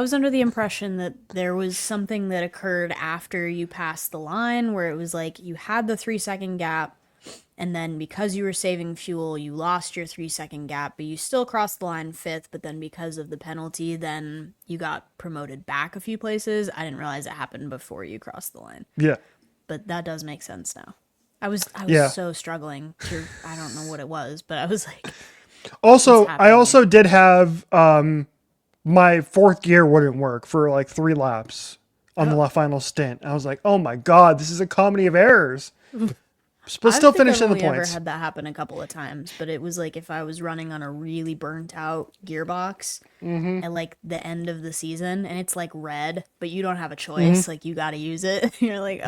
Speaker 2: was under the impression that there was something that occurred after you passed the line where it was like you had the 3-second gap, and then because you were saving fuel, you lost your 3-second gap, but you still crossed the line 5th, but then because of the penalty, then you got promoted back a few places. I didn't realize it happened before you crossed the line.
Speaker 1: Yeah.
Speaker 2: But that does make sense now. I was so struggling to, I don't know what it was, but I was like...
Speaker 1: Also, I also did have my 4th gear wouldn't work for like 3 laps on the final stint. I was like, oh my God, this is a comedy of errors. But still finishing the points. I've
Speaker 2: ever had that happen a couple of times, but it was like if I was running on a really burnt out gearbox at like the end of the season and it's like red, but you don't have a choice. Like you got to use it. You're like,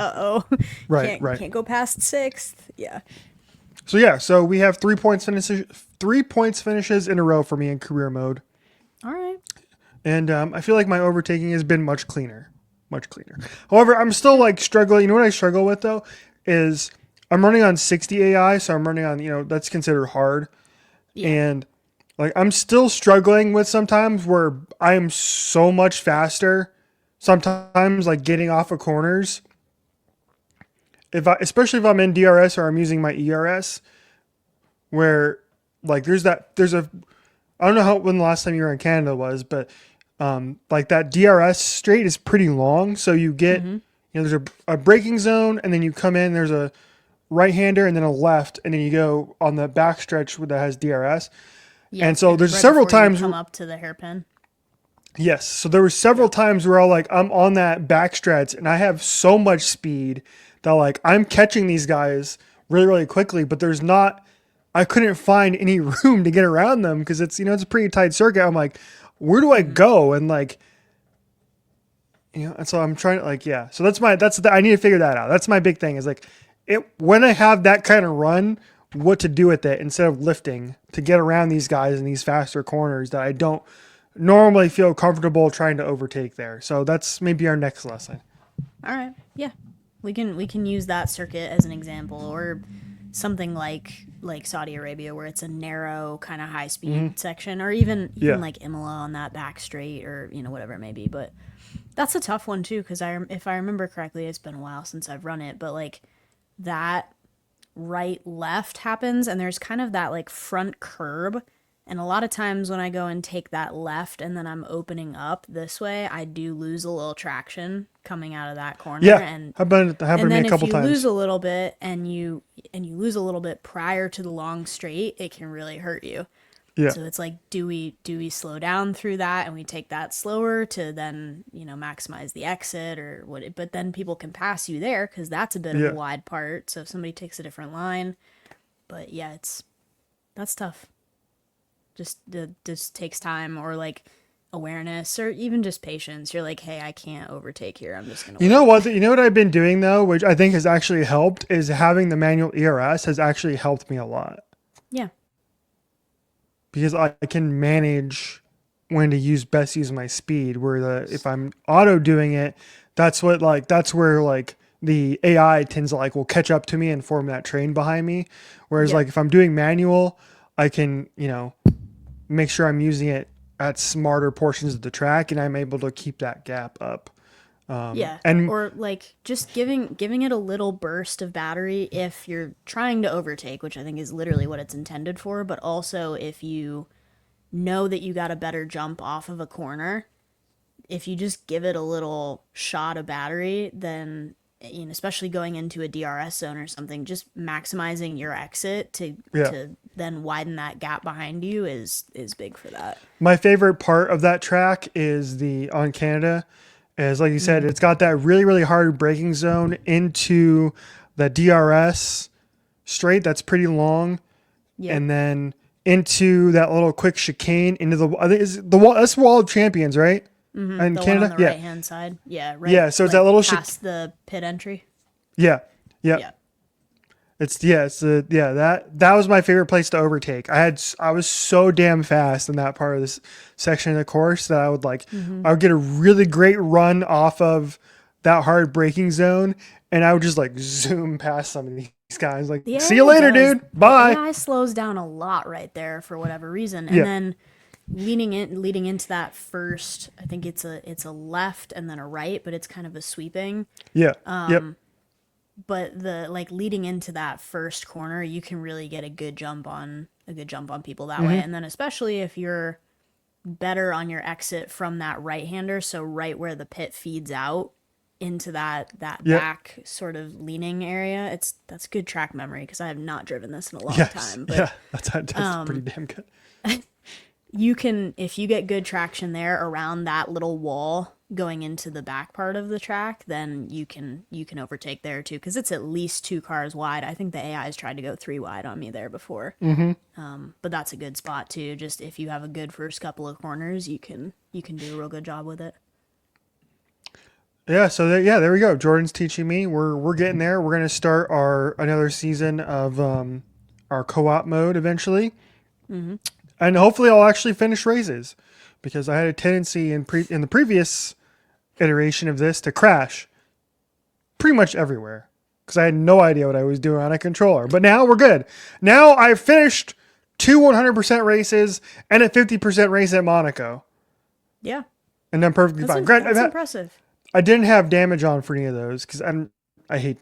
Speaker 1: right.
Speaker 2: Can't go past 6th. Yeah.
Speaker 1: So we have 3 points finishes in a row for me in career mode. And I feel like my overtaking has been much cleaner. Much cleaner. However, I'm still like struggling. You know what I struggle with though is I'm running on 60 AI, so I'm running on, that's considered hard.
Speaker 2: Yeah.
Speaker 1: And like I'm still struggling with sometimes where I am so much faster. Sometimes like getting off of corners. Especially if I'm in DRS or I'm using my ERS, where like there's a I don't know when the last time you were in Canada was, but like that DRS straight is pretty long. So you get, there's a braking zone, and then you come in. There's a right hander, and then a left, and then you go on the back stretch that has DRS.
Speaker 2: Yeah.
Speaker 1: And so there's
Speaker 2: right
Speaker 1: several
Speaker 2: before you
Speaker 1: times.
Speaker 2: come up to the hairpin.
Speaker 1: Yes. So there were several times where I'm on that back stretch, and I have so much speed that like I'm catching these guys really, really quickly, but I couldn't find any room to get around them because it's a pretty tight circuit. I'm like, where do I go? And like, and so I'm trying to like, yeah. So I need to figure that out. That's my big thing is like when I have that kind of run, what to do with it instead of lifting to get around these guys in these faster corners that I don't normally feel comfortable trying to overtake there. So that's maybe our next lesson.
Speaker 2: All right. Yeah. We can use that circuit as an example, or something like Saudi Arabia where it's a narrow kind of high speed section, or even like Imola on that back straight, or whatever it may be. But that's a tough one too, because if I remember correctly, it's been a while since I've run it, but like that right left happens, and there's kind of that like front curb. And a lot of times when I go and take that left and then I'm opening up this way, I do lose a little traction coming out of that corner.
Speaker 1: Yeah,
Speaker 2: and
Speaker 1: happened to me a couple
Speaker 2: if you
Speaker 1: times.
Speaker 2: lose a little bit and you lose a little bit prior to the long straight, it can really hurt you.
Speaker 1: Yeah.
Speaker 2: So it's like, do we slow down through that and we take that slower to then maximize the exit, or what? But then people can pass you there because that's a bit of a wide part. So if somebody takes a different line, but yeah, that's tough. Just takes time, or like awareness, or even just patience. You're like, hey, I can't overtake here. I'm just gonna wait.
Speaker 1: You know what I've been doing though, which I think has actually helped, is having the manual ERS has actually helped me a lot.
Speaker 2: Yeah.
Speaker 1: Because I can manage when to best use my speed. If I'm auto doing it, that's where the AI tends to will catch up to me and form that train behind me. Whereas like if I'm doing manual, I can make sure I'm using it at smarter portions of the track, and I'm able to keep that gap up.
Speaker 2: Or like just giving it a little burst of battery if you're trying to overtake, which I think is literally what it's intended for. But also if you know that you got a better jump off of a corner, if you just give it a little shot of battery, then especially going into a DRS zone or something, just maximizing your exit to then widen that gap behind you is big for that.
Speaker 1: My favorite part of that track is on Canada. Is like you said, it's got that really, really hard braking zone into the DRS straight that's pretty long, and then into that little quick chicane into that's Wall of Champions, right?
Speaker 2: Mm-hmm.
Speaker 1: In
Speaker 2: the
Speaker 1: Canada,
Speaker 2: one on the right hand side, right.
Speaker 1: Yeah, so it's that little
Speaker 2: past the pit entry.
Speaker 1: Yeah. That was my favorite place to overtake. I was so damn fast in that part of this section of the course that I would I would get a really great run off of that hard braking zone, and I would just zoom past some of these guys. Like, see you later, dude. Bye.
Speaker 2: The AI slows down a lot right there for whatever reason, and then leading into that first, I think it's a left and then a right, but it's kind of a sweeping.
Speaker 1: Yeah.
Speaker 2: But leading into that first corner, you can really get a good jump on people that way. And then especially if you're better on your exit from that right hander, so right where the pit feeds out into that back sort of leaning area, that's good track memory, because I have not driven this in a long time. But
Speaker 1: that's pretty damn good.
Speaker 2: You can, if you get good traction there around that little wall going into the back part of the track, then you can overtake there too, because it's at least 2 cars wide. I think the AI has tried to go 3 wide on me there before. But that's a good spot too. Just if you have a good first couple of corners, you can do a real good job with it.
Speaker 1: Yeah, so there we go. Jordan's teaching me. We're getting there. We're gonna start another season of our co-op mode eventually. And hopefully I'll actually finish races, because I had a tendency in the previous iteration of this to crash pretty much everywhere because I had no idea what I was doing on a controller. But now we're good. Now I've finished 2 100% races and a 50% race at Monaco.
Speaker 2: Yeah.
Speaker 1: And I'm perfectly fine.
Speaker 2: That's impressive.
Speaker 1: I didn't have damage on for any of those because I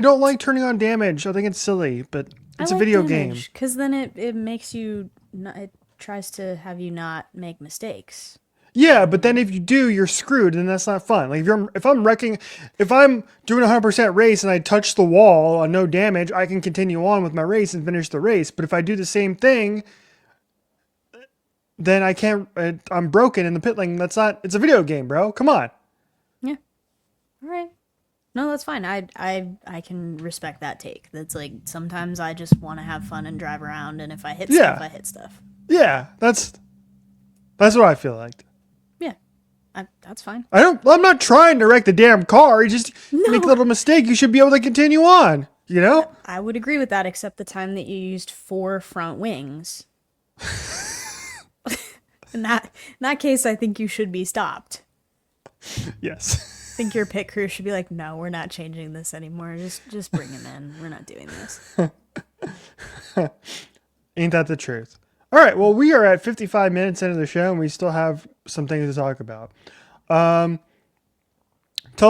Speaker 1: don't like turning on damage. I think it's silly, but it's a video game.
Speaker 2: Because then it makes you, it tries to have you not make mistakes.
Speaker 1: Yeah, but then if you do, you're screwed, and that's not fun. Like if I'm doing a 100% race and I touch the wall on no damage, I can continue on with my race and finish the race. But if I do the same thing, then I can't. I'm broken in the pit lane. It's a video game, bro. Come on.
Speaker 2: Yeah. All right. No, that's fine. I can respect that take. That's like sometimes I just want to have fun and drive around, and if I hit stuff, I hit stuff.
Speaker 1: Yeah, that's what I feel like.
Speaker 2: That's fine.
Speaker 1: I'm not trying to wreck the damn car. You just make a little mistake. You should be able to continue on. You know?
Speaker 2: I would agree with that, except the time that you used 4 front wings. in that case, I think you should be stopped.
Speaker 1: Yes.
Speaker 2: I think your pit crew should be like, no, we're not changing this anymore. Just bring him in. We're not doing this.
Speaker 1: Ain't that the truth? All right, well, we are at 55 minutes into the show, and we still have some things to talk about. Tell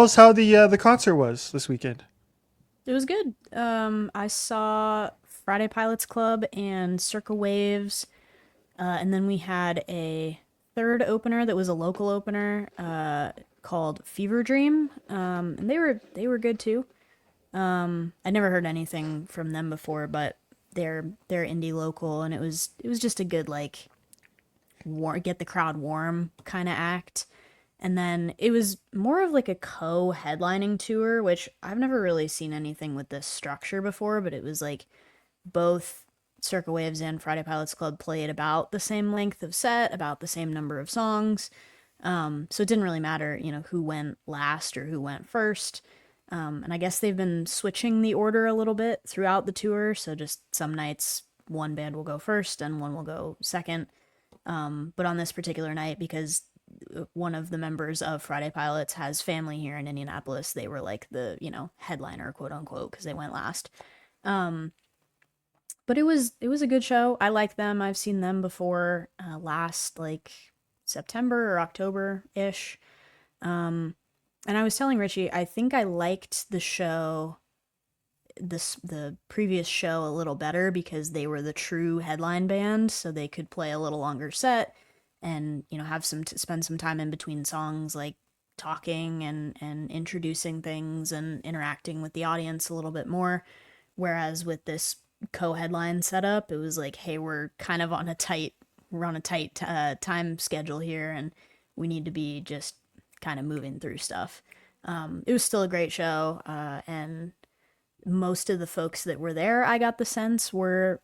Speaker 1: us how the concert was this weekend.
Speaker 2: It was good. I saw Friday Pilots Club and Circle Waves, and then we had a third opener that was a local opener called Fever Dream, and they were good too. I never heard anything from them before, but they're indie local, and it was just a good like get the crowd warm kind of act. And then it was more of like a co-headlining tour, which I've never really seen anything with this structure before, but it was like both Circle Waves and Friday Pilots Club played about the same length of set, about the same number of songs. So it didn't really matter, who went last or who went first. And I guess they've been switching the order a little bit throughout the tour. So just some nights one band will go first and one will go second. But on this particular night, because one of the members of Friday Pilots has family here in Indianapolis, they were like the, headliner, quote unquote, because they went last. But it was a good show. I like them. I've seen them before, last like September or October-ish. And I was telling Richie, I think I liked the show, the previous show a little better because they were the true headline band, so they could play a little longer set and, have spend some time in between songs, like talking and introducing things and interacting with the audience a little bit more. Whereas with this co-headline setup, it was like, hey, we're on a tight time schedule here, and we need to be just kind of moving through stuff. It was still a great show, and most of the folks that were there, I got the sense were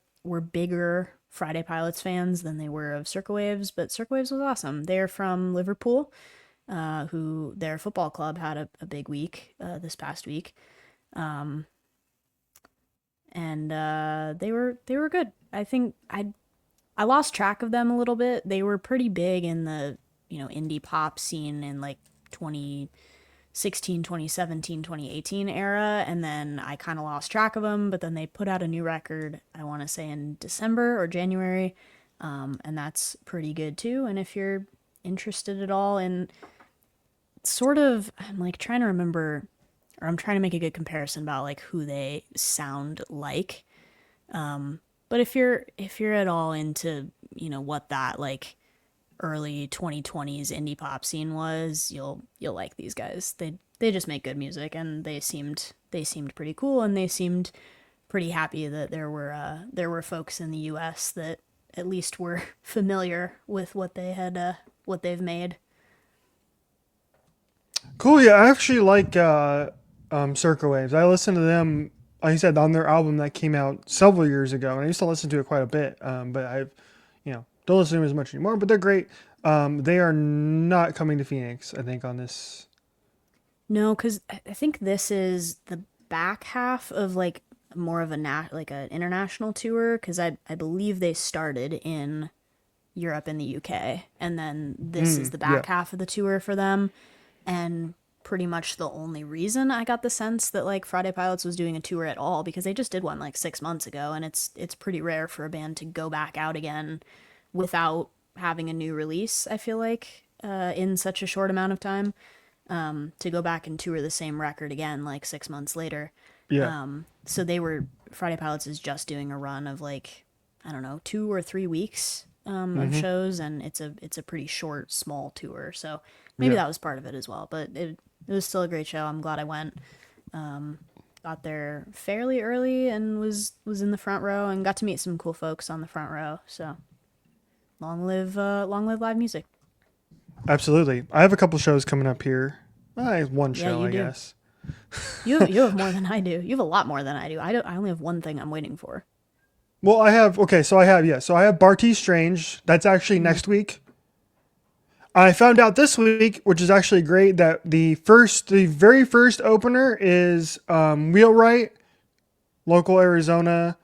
Speaker 2: bigger Friday Pilots fans than they were of Circle Waves, but Circle Waves was awesome. They're from Liverpool, who their football club had a big week this past week, and they were good. I think I lost track of them a little bit. They were pretty big in the indie pop scene in like 2016, 2017, 2018 era, and then I kind of lost track of them, but then they put out a new record, I want to say in December or January, and that's pretty good too. And if you're interested at all in sort of, I'm like trying to remember, or I'm trying to make a good comparison about like who they sound like, but if you're at all into what that like early 2020s indie pop scene was, you'll like these guys. They just make good music, and they seemed pretty cool, and they seemed pretty happy that there were folks in the US that at least were familiar with what they've made.
Speaker 1: Cool. Yeah, I actually like Circle Waves. I listened to them, like you said, on their album that came out several years ago, and I used to listen to it quite a bit. But I've don't listen to them as much anymore, but they're great. They are not coming to Phoenix, I think, on this.
Speaker 2: No, because I think this is the back half of like more of an international tour, because I believe they started in Europe and the UK. And then this is the back half of the tour for them. And pretty much the only reason I got the sense that like Friday Pilots was doing a tour at all, because they just did one like 6 months ago, and it's pretty rare for a band to go back out again without having a new release, I feel like, in such a short amount of time, to go back and tour the same record again like 6 months later. So Friday Pilots is just doing a run of like, I don't know, 2 or 3 weeks of shows, and it's a pretty short, small tour, so maybe that was part of it as well. But it was still a great show. I'm glad I went. Got there fairly early and was in the front row and got to meet some cool folks on the front row. So long live live music.
Speaker 1: Absolutely. I have a couple shows coming up here. One show, I guess.
Speaker 2: You have more than I do. You have a lot more than I do. I only have one thing I'm waiting for.
Speaker 1: Well, I have Barty Strange. That's actually next week. I found out this week, which is actually great, that the very first opener is Wheelwright, local Arizona,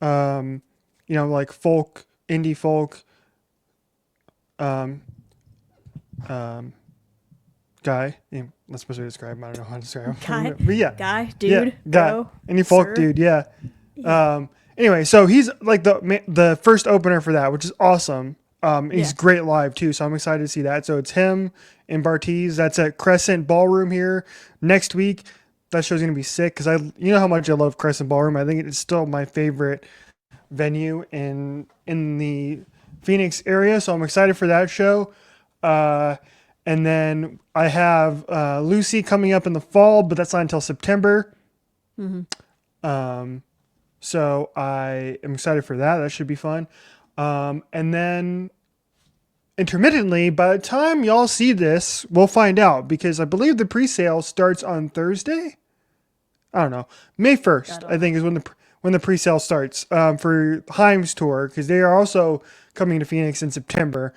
Speaker 1: like folk, indie folk, guy. That's supposed to describe him. I don't know how to describe him.
Speaker 2: Guy,
Speaker 1: but yeah,
Speaker 2: guy, dude,
Speaker 1: guy,
Speaker 2: bro,
Speaker 1: indie folk
Speaker 2: sir.
Speaker 1: dude. Yeah. Anyway, so he's like the first opener for that, which is awesome. He's great live too, so I'm excited to see that. So it's him and Bartiz. That's at Crescent Ballroom here next week. That show's gonna be sick because you know how much I love Crescent Ballroom. I think it's still my favorite venue in the Phoenix area, so I'm excited for that show. And then I have Lucy coming up in the fall, but that's not until September. So I am excited for that. That should be fun. And then intermittently, by the time y'all see this, we'll find out, because I believe the pre-sale starts on Thursday. I don't know. May 1st, I think, is when the pre-sale starts for Haim's tour, because they are also coming to Phoenix in September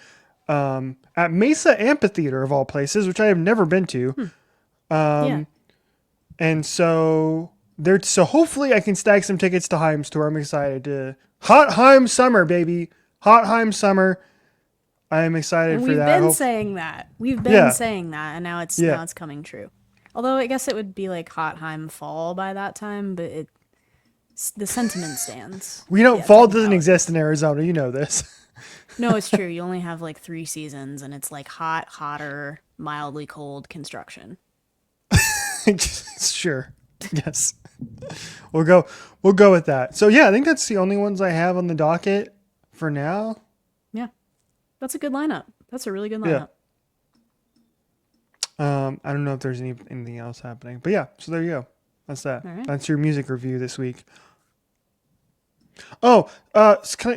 Speaker 1: at Mesa Amphitheater, of all places, which I have never been to. And so hopefully I can snag some tickets to Haim's tour. I'm excited to Hot Haim Summer, baby. Hot Haim Summer. I am excited for that.
Speaker 2: We've been saying that. We've been saying that, and now it's coming true. Although I guess it would be like Hot Haim Fall by that time, but the sentiment stands.
Speaker 1: Fall doesn't exist in Arizona. You know this.
Speaker 2: No, it's true. You only have like 3 seasons, and it's like hot, hotter, mildly cold construction.
Speaker 1: Sure. Yes. We'll go with that. So yeah, I think that's the only ones I have on the docket for now.
Speaker 2: Yeah. That's a good lineup. That's a really good lineup.
Speaker 1: I don't know if there's anything else happening, but yeah, so there you go. That's that. Right. That's your music review this week. Oh,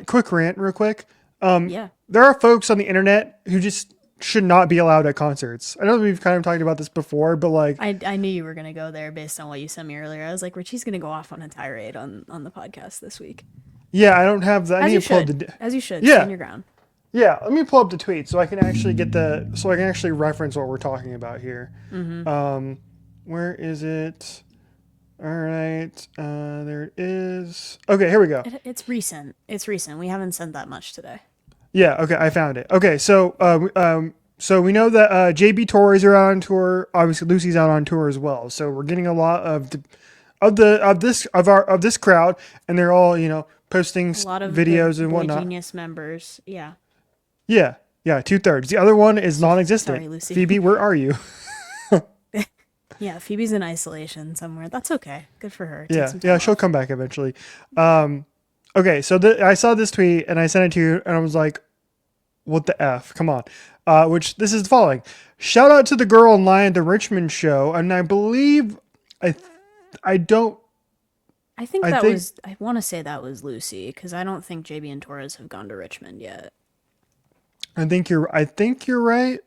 Speaker 1: quick rant real quick. There are folks on the internet who just should not be allowed at concerts. I know we've kind of talked about this before, but like
Speaker 2: I knew you were gonna go there based on what you sent me earlier. I was like, Richie's gonna go off on a tirade on the podcast this week.
Speaker 1: Yeah, I don't have that.
Speaker 2: As you should.
Speaker 1: Yeah.
Speaker 2: Stand your ground.
Speaker 1: Yeah, let me pull up the tweet so I can actually reference what we're talking about here. Where is it? All right, there it is. Okay, here we go.
Speaker 2: It's recent. We haven't sent that much today.
Speaker 1: Yeah. Okay, I found it. Okay, so so we know that JB Tories are out on tour. Obviously, Lucy's out on tour as well. So we're getting a lot of this crowd, and they're all posting
Speaker 2: a lot of
Speaker 1: videos and
Speaker 2: Boy
Speaker 1: whatnot.
Speaker 2: Genius members. Yeah.
Speaker 1: Yeah. 2/3. The other one is non-existent.
Speaker 2: Sorry, Lucy.
Speaker 1: Phoebe, where are you?
Speaker 2: Yeah, Phoebe's in isolation somewhere. That's okay. Good for her.
Speaker 1: Yeah, she'll come back eventually. Okay, so I saw this tweet and I sent it to you, and I was like, "What the f? Come on!" Which this is the following: shout out to the girl in line at the Richmond show, and I believe I
Speaker 2: want to say that was Lucy, because I don't think JB and Torres have gone to Richmond yet.
Speaker 1: I think you're right.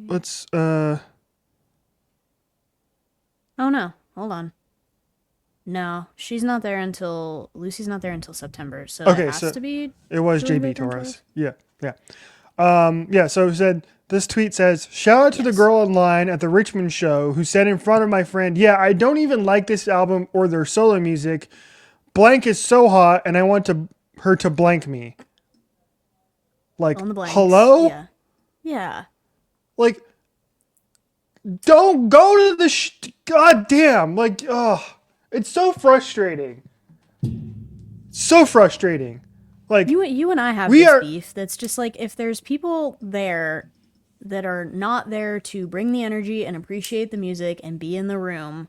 Speaker 1: Let's
Speaker 2: Oh no, hold on. No, Lucy's not there until September. So
Speaker 1: okay,
Speaker 2: it has to be.
Speaker 1: It was JB Torres. Yeah. So it said, this tweet says, shout out to the girl in line at the Richmond show who said in front of my friend, "Yeah, I don't even like this album or their solo music. Blank is so hot, and I want to her to blank me. Like,
Speaker 2: Fill in the blanks.
Speaker 1: hello?
Speaker 2: Yeah. Yeah.
Speaker 1: Like, don't go to the God damn. Like, it's so frustrating. So frustrating. Like,
Speaker 2: you and I have beef that's just like, if there's people there that are not there to bring the energy and appreciate the music and be in the room,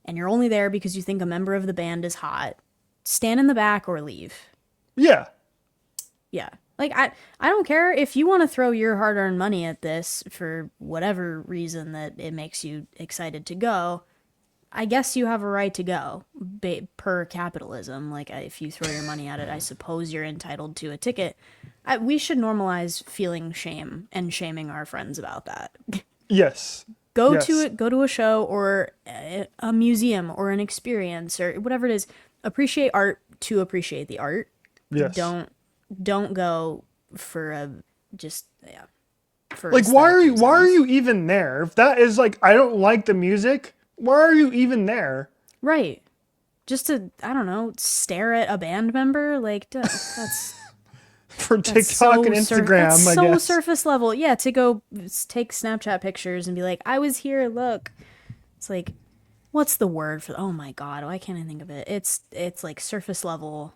Speaker 2: and you're only there because you think a member of the band is hot, stand in the back or leave.
Speaker 1: Yeah.
Speaker 2: Yeah. Like, I don't care if you want to throw your hard-earned money at this for whatever reason that it makes you excited to go. I guess you have a right to go per capitalism. Like, if you throw your money at it, I suppose you're entitled to a ticket. We should normalize feeling shame and shaming our friends about that.
Speaker 1: Yes.
Speaker 2: Go to a show or a museum or an experience or whatever it is. Appreciate art to appreciate the art.
Speaker 1: Yes.
Speaker 2: Don't go for for
Speaker 1: like, why are you even there? If that is like, I don't like the music, why are you even there?
Speaker 2: Right. Just to, I don't know, stare at a band member? Like, that's...
Speaker 1: For TikTok and Instagram,
Speaker 2: that's
Speaker 1: I
Speaker 2: so
Speaker 1: guess.
Speaker 2: surface level. Yeah, to go take Snapchat pictures and be like, I was here, look. It's like, what's the word for... Oh my god, why can't I think of it? It's like surface level...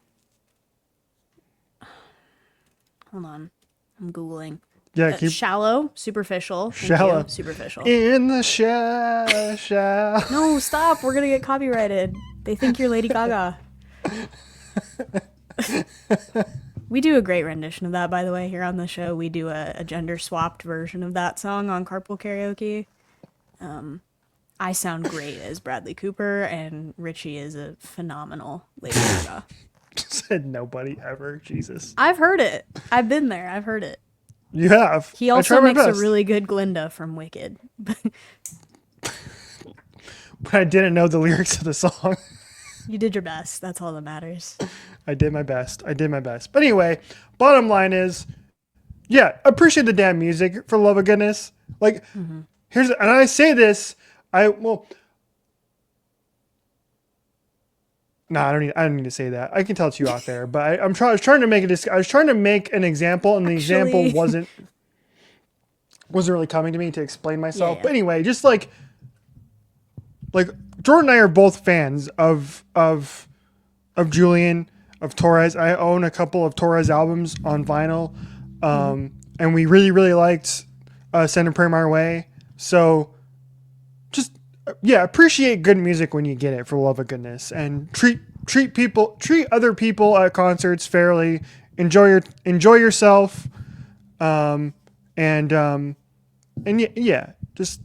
Speaker 2: Hold on. I'm Googling.
Speaker 1: Yeah,
Speaker 2: shallow, superficial.
Speaker 1: Shallow.
Speaker 2: Superficial.
Speaker 1: In the shallow.
Speaker 2: No, stop. We're going to get copyrighted. They think you're Lady Gaga. We do a great rendition of that, by the way, here on the show. We do a gender-swapped version of that song on Carpool Karaoke. I sound great as Bradley Cooper, and Richie is a phenomenal Lady Gaga.
Speaker 1: Said nobody ever. Jesus.
Speaker 2: I've heard it. I've been there. I've heard it.
Speaker 1: You have.
Speaker 2: He also makes a really good Glinda from Wicked.
Speaker 1: But I didn't know the lyrics of the song.
Speaker 2: You did your best. That's all that matters.
Speaker 1: I did my best. But anyway, bottom line is, yeah, appreciate the damn music, for the love of goodness. Like, and I say this, no, I don't need to say that. I can tell it's you out there, but I was trying to make an example, and the example wasn't really coming to me to explain myself. Yeah. But anyway, just like Jordan and I are both fans of Julian, of Torres. I own a couple of Torres albums on vinyl, and we really, really liked Send a Prayer My Way. So just appreciate good music when you get it, for the love of goodness, and treat other people at concerts fairly. Enjoy yourself, and just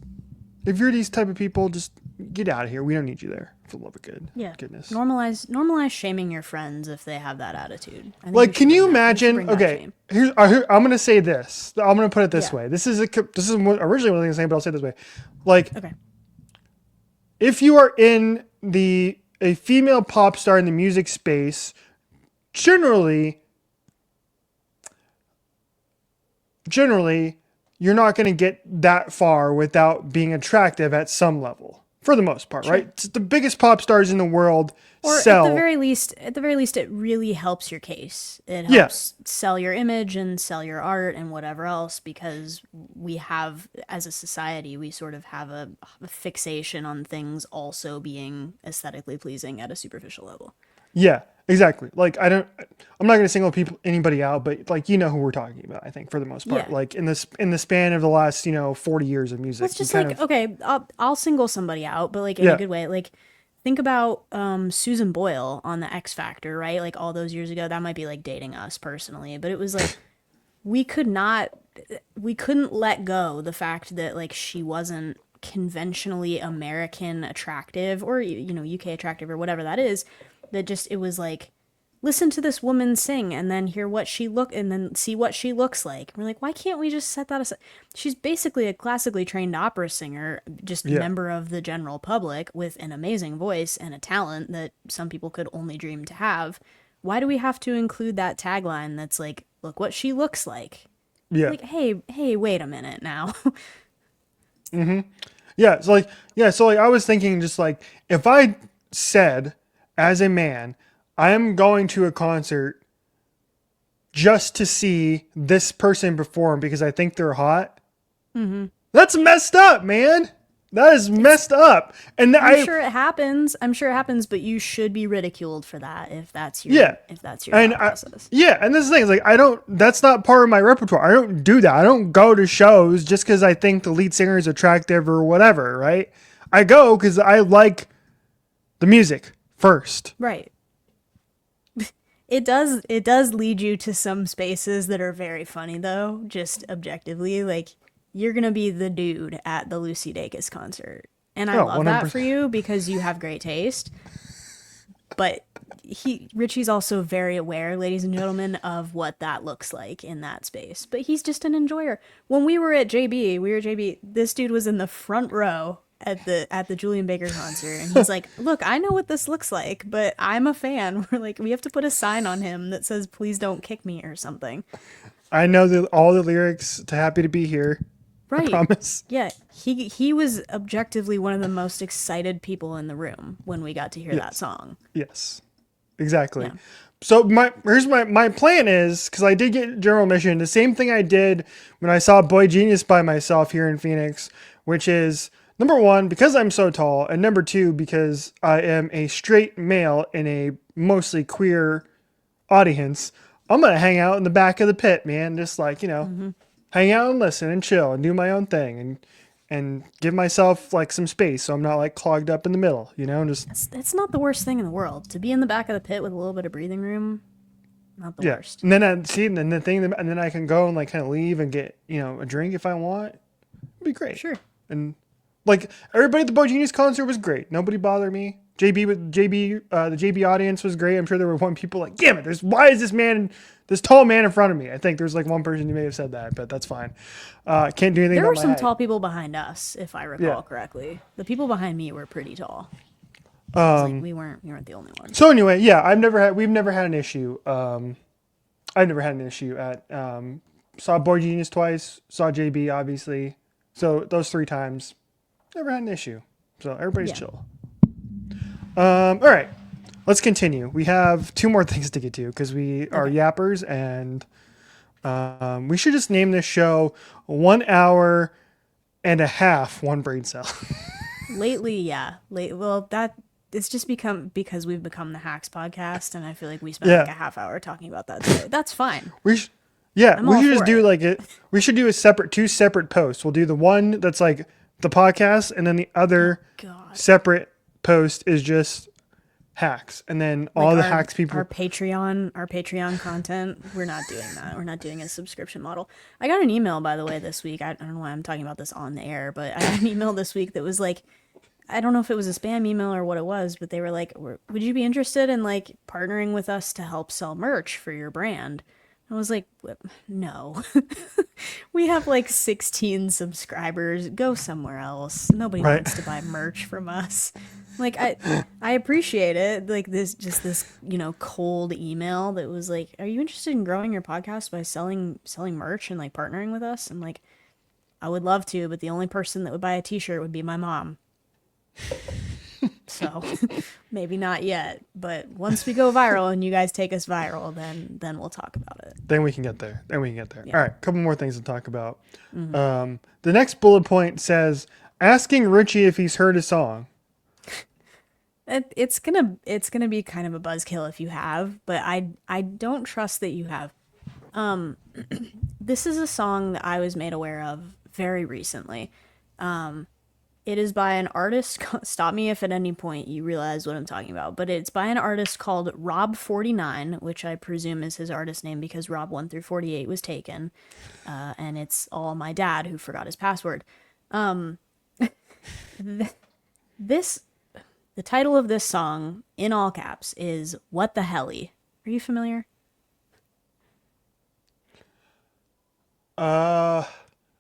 Speaker 1: if you're these type of people, just get out of here. We don't need you there, for the love of goodness.
Speaker 2: Normalize shaming your friends if they have that attitude.
Speaker 1: Like, can you imagine? Okay, I'm gonna say this. I'm gonna put it this way. This is what originally what I was saying, but I'll say it this way. Like, okay. If you are in a female pop star in the music space, generally, you're not going to get that far without being attractive at some level, for the most part, right? It's the biggest pop stars in the world sell.
Speaker 2: At the very least, it really helps your case. It helps sell your image and sell your art and whatever else, because we have, as a society, we sort of have a fixation on things also being aesthetically pleasing at a superficial level.
Speaker 1: Yeah, exactly. Like, I'm not going to single anybody out, but like, you know who we're talking about, I think, for the most part. Yeah. Like in the span of the last 40 years of music.
Speaker 2: It's just like, okay, I'll single somebody out, but like in a good way. Like, think about Susan Boyle on the X Factor, right? Like, all those years ago, that might be like dating us personally, but it was like we couldn't let go the fact that like she wasn't conventionally American attractive, or UK attractive, or whatever that is. That just, it was like, listen to this woman sing and then hear what she and then see what she looks like. We're like, why can't we just set that aside? She's basically a classically trained opera singer, just a member of the general public with an amazing voice and a talent that some people could only dream to have. Why do we have to include that tagline that's like, look what she looks like? Yeah. Like, hey, wait a minute now.
Speaker 1: Mm-hmm. Yeah. So I was thinking, just like, if I said, as a man, I am going to a concert just to see this person perform because I think they're hot. Mm-hmm. That's messed up, man. That is messed up. And
Speaker 2: I'm sure it happens. I'm sure it happens, but you should be ridiculed for that if that's your
Speaker 1: and
Speaker 2: thought process.
Speaker 1: and this thing is like that's not part of my repertoire. I don't do that. I don't go to shows just because I think the lead singer is attractive or whatever, right? I go because I like the music first.
Speaker 2: Right. It does lead you to some spaces that are very funny though, just objectively. Like, you're gonna be the dude at the Lucy Dacus concert. And I love 100%. That for you because you have great taste. But Richie's also very aware, ladies and gentlemen, of what that looks like in that space. But he's just an enjoyer. When we were at JB, this dude was in the front row at the Julian Baker concert, and he's like, look, I know what this looks like, but I'm a fan. We're like, we have to put a sign on him that says please don't kick me or something.
Speaker 1: I know all the lyrics to Happy to Be Here. Right. I promise.
Speaker 2: Yeah, he was objectively one of the most excited people in the room when we got to hear that song.
Speaker 1: Yes, exactly. Yeah. So here's my plan is, because I did get general admission, the same thing I did when I saw Boy Genius by myself here in Phoenix, which is, number one, because I'm so tall, and number two, because I am a straight male in a mostly queer audience, I'm going to hang out in the back of the pit, man. Just like, hang out and listen and chill and do my own thing and give myself like some space so I'm not like clogged up in the middle,
Speaker 2: That's not the worst thing in the world. To be in the back of the pit with a little bit of breathing room, not the worst.
Speaker 1: And then and then I can go and like kind of leave and get, a drink if I want. It'd be great.
Speaker 2: Sure.
Speaker 1: And like everybody at the Boy Genius concert was great. Nobody bothered me. The JB audience was great. I'm sure there were one people like, damn it, why is this tall man in front of me? I think there's like one person who may have said that, but that's fine. Can't do anything.
Speaker 2: There were some tall people behind us, if I recall correctly. The people behind me were pretty tall. We weren't the only ones.
Speaker 1: So anyway, we've never had an issue. I've never had an issue at saw Boy Genius twice, saw JB obviously. So those 3 times, never had an issue. So everybody's chill. All right, let's continue. We have 2 more things to get to because we are yappers, and we should just name this show 1 hour and a half one brain cell.
Speaker 2: Lately, yeah. Well, that it's just because we've become the Hacks podcast, and I feel like we spent like a half hour talking about that today. That's fine.
Speaker 1: We should just do like it. We should do 2 separate posts. We'll do the one that's like the podcast, and then the other separate post is just hacks, and then all the hacks people.
Speaker 2: Our Patreon content. We're not doing that. We're not doing a subscription model. I got an email, by the way, this week. I don't know why I'm talking about this on the air, but I got an email this week that was like, I don't know if it was a spam email or what it was, but they were like, would you be interested in like partnering with us to help sell merch for your brand? I was like, no. We have like 16 subscribers. Go somewhere else. Nobody wants to buy merch from us. Like, I appreciate it. Like this cold email that was like, are you interested in growing your podcast by selling merch and like partnering with us? I'm like, I would love to, but the only person that would buy a t-shirt would be my mom. So maybe not yet, but once we go viral and you guys take us viral, then we'll talk about it.
Speaker 1: Then we can get there. Yeah. All right, a couple more things to talk about. The next bullet point says asking Richie if he's heard a song.
Speaker 2: It's gonna be kind of a buzzkill if you have, but I don't trust that you have. This is a song that I was made aware of very recently. It is by an artist. Stop me if at any point you realize what I'm talking about. But it's by an artist called Rob49, which I presume is his artist name because Rob 1 through 48 was taken. And it's all my dad who forgot his password. The title of this song, in all caps, is What the Helly. Are you familiar?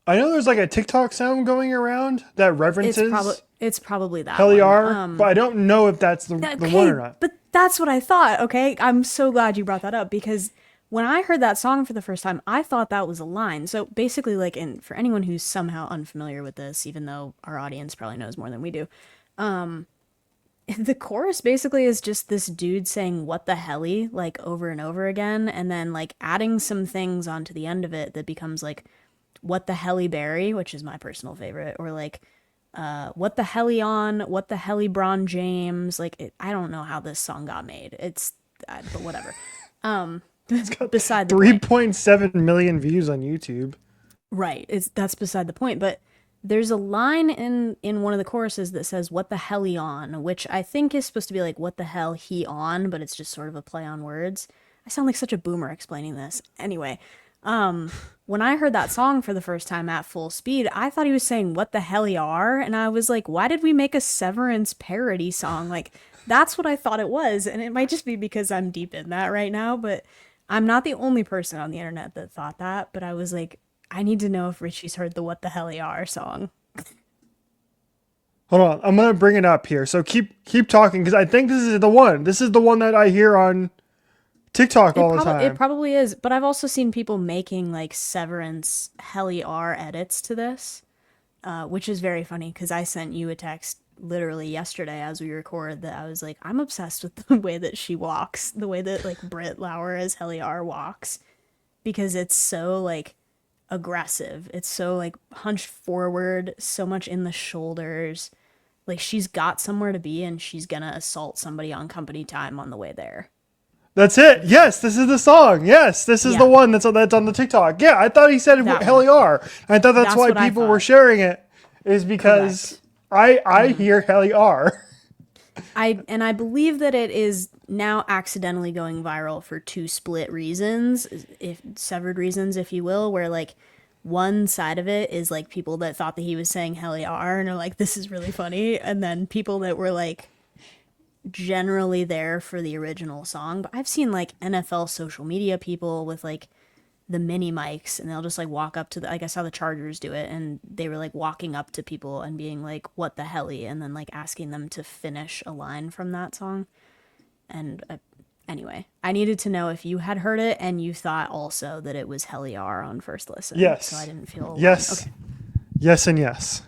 Speaker 1: I know there's like a TikTok sound going around that references.
Speaker 2: It's probably that
Speaker 1: Helly R, but I don't know if that's the one or not.
Speaker 2: But that's what I thought. Okay, I'm so glad you brought that up because when I heard that song for the first time, I thought that was a line. So basically, like, for anyone who's somehow unfamiliar with this, even though our audience probably knows more than we do, the chorus basically is just this dude saying what the helly like over and over again, and then like adding some things onto the end of it that becomes like what the helly berry, which is my personal favorite, or like what the helly on, what the helly Bron James. Like I don't know how this song got made. But whatever.
Speaker 1: It's got
Speaker 2: Beside the point.
Speaker 1: 3.7 million views on YouTube.
Speaker 2: Right. That's beside the point. But there's a line in one of the choruses that says "What the hell he on," which I think is supposed to be like "What the hell he on," but it's just sort of a play on words. I sound like such a boomer explaining this. Anyway, when I heard that song for the first time at full speed, I thought he was saying "What the hell he are," and I was like, "Why did we make a Severance parody song?" Like that's what I thought it was, and it might just be because I'm deep in that right now, but I'm not the only person on the internet that thought that. But I was like, I need to know if Richie's heard the "What the Hell You Are" song.
Speaker 1: Hold on, I'm gonna bring it up here. So keep talking because I think this is the one. This is the one that I hear on TikTok all the time.
Speaker 2: It probably is, but I've also seen people making like Severance Helly R edits to this, which is very funny because I sent you a text literally yesterday as we record that I was like, I'm obsessed with the way that she walks, the way that like Britt Lauer as Helly R walks, because it's so like aggressive. It's so like hunched forward, so much in the shoulders. Like she's got somewhere to be and she's gonna assault somebody on company time on the way there.
Speaker 1: That's it. Yes, this is the song. Yes, this is the one that's on the TikTok. Yeah, I thought he said Helly R. I thought that's why people were sharing it, is because I hear Helly R.
Speaker 2: I believe that it is now accidentally going viral for two split reasons, if severed reasons, if you will, where like one side of it is like people that thought that he was saying Helly R and are like, this is really funny, and then people that were like generally there for the original song. But I've seen like NFL social media people with like the mini mics and they'll just like walk up to like I saw the Chargers do it, and they were like walking up to people and being like, what the helly, and then like asking them to finish a line from that song. And anyway, I needed to know if you had heard it and you thought also that it was Helly R on first listen.
Speaker 1: Yes.
Speaker 2: So I didn't feel alone.
Speaker 1: Yes.
Speaker 2: Okay.
Speaker 1: Yes and yes.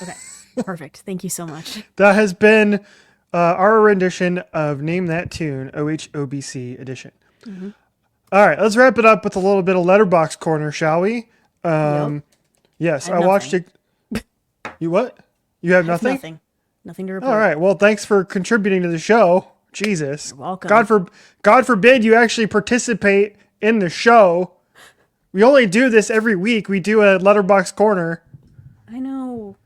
Speaker 2: Okay. Perfect. Thank you so much.
Speaker 1: That has been our rendition of Name That Tune, OHOBC edition. Mm-hmm. All right, let's wrap it up with a little bit of Letterboxd Corner, shall we?
Speaker 2: Yep.
Speaker 1: Yes, I watched it. You what? You have nothing?
Speaker 2: Nothing. Nothing to report.
Speaker 1: All right, well, thanks for contributing to the show. Jesus.
Speaker 2: You're welcome.
Speaker 1: God forbid you actually participate in the show. We only do this every week. We do a Letterboxd Corner.
Speaker 2: I know.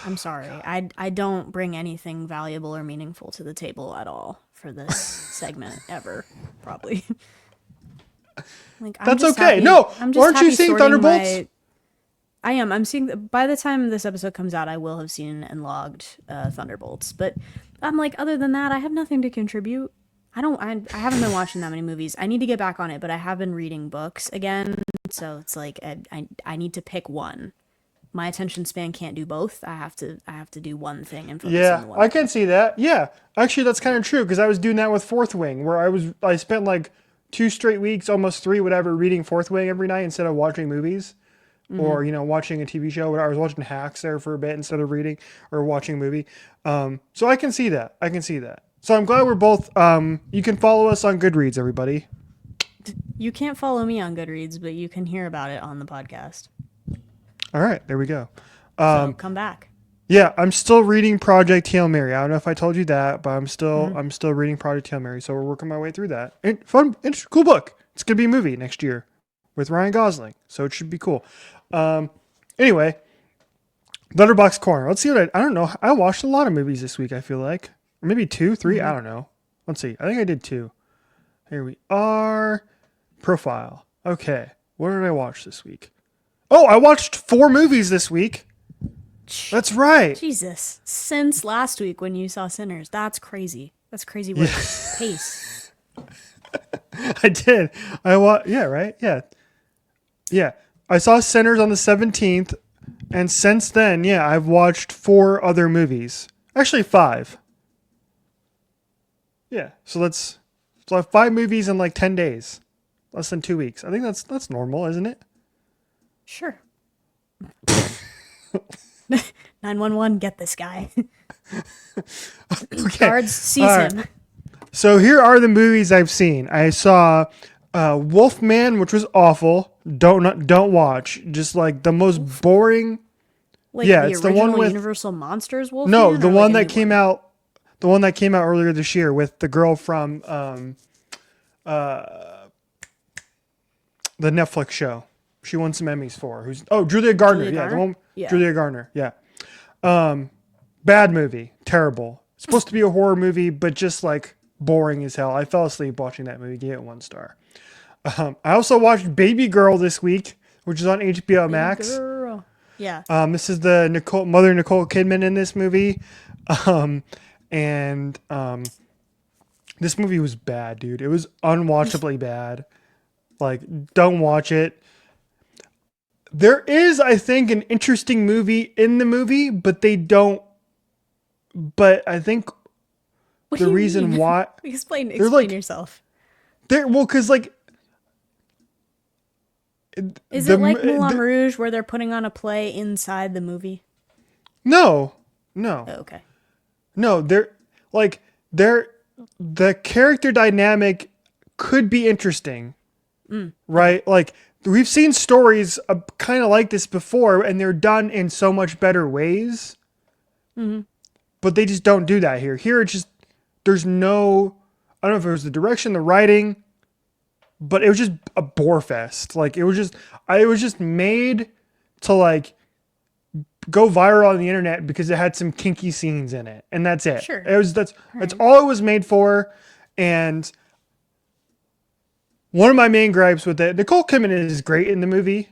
Speaker 2: I'm sorry. I don't bring anything valuable or meaningful to the table at all for this segment ever, probably. Like
Speaker 1: that's okay. No, aren't you seeing Thunderbolts?
Speaker 2: I am. I'm seeing. By the time this episode comes out, I will have seen and logged Thunderbolts. But I'm like, other than that, I have nothing to contribute. I haven't been watching that many movies. I need to get back on it, but I have been reading books again. So it's like I need to pick one. My attention span can't do both. I have to do one thing and focus on the one.
Speaker 1: I can see that. Yeah, actually, that's kind of true because I was doing that with Fourth Wing, where I spent like 2 straight weeks, almost 3, whatever, reading Fourth Wing every night instead of watching movies, or watching a TV show. I was watching Hacks there for a bit instead of reading or watching a movie. So I can see that. So I'm glad we're both. You can follow us on Goodreads, everybody.
Speaker 2: You can't follow me on Goodreads, but you can hear about it on the podcast.
Speaker 1: All right, there we go.
Speaker 2: So come back.
Speaker 1: Yeah, I'm still reading Project Hail Mary. I don't know if I told you that, but I'm still reading Project Hail Mary. So we're working my way through that. Fun, interesting, cool book. It's gonna be a movie next year with Ryan Gosling, so it should be cool. Anyway, Letterboxd Corner. Let's see what I don't know. I watched a lot of movies this week. I feel like, or maybe 2, 3. I don't know. Let's see. I think I did 2. Here we are. Profile. Okay, what did I watch this week? Oh, I watched 4 movies this week. That's right.
Speaker 2: Jesus. Since last week when you saw Sinners. That's crazy. That's crazy work. Pace.
Speaker 1: I did. Yeah, right? Yeah. Yeah. I saw Sinners on the 17th, and since then, yeah, I've watched 4 other movies. Actually, 5. Yeah. So I have 5 movies in like 10 days. Less than 2 weeks. I think that's normal, isn't it?
Speaker 2: Sure. 911, get this guy.
Speaker 1: Okay.
Speaker 2: Guards seize him.
Speaker 1: So here are the movies I've seen. I saw Wolfman, which was awful. Don't watch. Just like the most boring.
Speaker 2: Like
Speaker 1: yeah,
Speaker 2: the
Speaker 1: it's
Speaker 2: original
Speaker 1: the one with
Speaker 2: Universal Monsters Wolfman?
Speaker 1: no, the
Speaker 2: or
Speaker 1: one
Speaker 2: like a
Speaker 1: that
Speaker 2: new
Speaker 1: came
Speaker 2: one?
Speaker 1: out. The one that came out earlier this year with the girl from the Netflix show. She won some Emmys for. Julia Gardner.
Speaker 2: Julia
Speaker 1: Yeah, the
Speaker 2: Garner?
Speaker 1: one.
Speaker 2: Yeah.
Speaker 1: Julia Gardner. Yeah. Bad movie. Terrible. It's supposed to be a horror movie, but just like boring as hell. I fell asleep watching that movie. Gave it 1 star. I also watched Baby Girl this week, which is on HBO Max.
Speaker 2: Girl. Yeah.
Speaker 1: This is the Nicole Kidman in this movie. And this movie was bad, dude. It was unwatchably bad. Like, don't watch it. There is, I think, an interesting movie in the movie, but they don't. But I think
Speaker 2: What
Speaker 1: the
Speaker 2: do you
Speaker 1: reason
Speaker 2: mean?
Speaker 1: why
Speaker 2: Explain
Speaker 1: like-
Speaker 2: yourself.
Speaker 1: because like.
Speaker 2: Is it like Moulin Rouge where they're putting on a play inside the movie?
Speaker 1: No.
Speaker 2: Oh, okay.
Speaker 1: No, the character dynamic could be interesting, right? Like we've seen stories kind of like this before, and they're done in so much better ways. But they just don't do that here. Here, it's just there's no. I don't know if it was the direction, the writing, but it was just a bore fest. Like it was just made to like go viral on the internet because it had some kinky scenes in it, and that's it.
Speaker 2: Sure.
Speaker 1: That's all it was made for. And one of my main gripes with it, Nicole Kidman is great in the movie.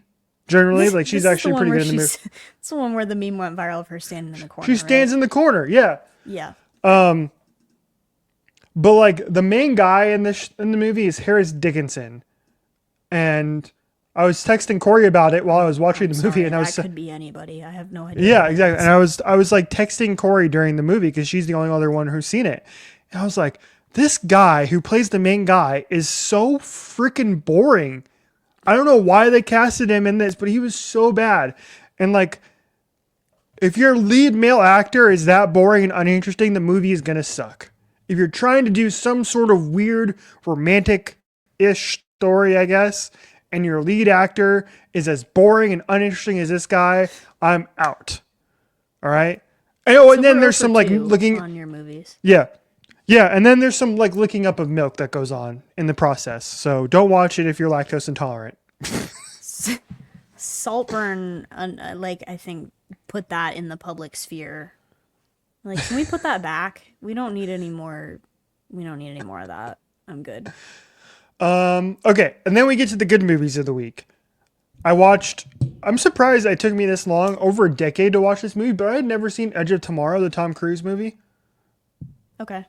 Speaker 1: Generally, like she's actually pretty good in the movie.
Speaker 2: It's the one where the meme went viral of her standing in the corner.
Speaker 1: She stands
Speaker 2: right?
Speaker 1: in the corner, yeah.
Speaker 2: Yeah.
Speaker 1: But like the main guy in the movie is Harris Dickinson, and I was texting Corey about it while I was watching the movie, and I was
Speaker 2: that could be anybody. I have no idea.
Speaker 1: yeah, exactly. And I was like texting Corey during the movie because she's the only other one who's seen it, and I was like, this guy who plays the main guy is so freaking boring. I don't know why they casted him in this, but he was so bad. And like, if your lead male actor is that boring and uninteresting, the movie is gonna suck. If you're trying to do some sort of weird romantic-ish story, I guess, and your lead actor is as boring and uninteresting as this guy, I'm out. All right. And then there's some like looking
Speaker 2: on your movies.
Speaker 1: Yeah. Yeah, and then there's some like licking up of milk that goes on in the process. So don't watch it if you're lactose intolerant.
Speaker 2: Saltburn, like I think, put that in the public sphere. Like, can we put that back? We don't need any more. We don't need any more of that. I'm good.
Speaker 1: Okay, and then we get to the good movies of the week. I'm surprised it took me this long, over a decade to watch this movie, but I had never seen Edge of Tomorrow, the Tom Cruise movie.
Speaker 2: Okay.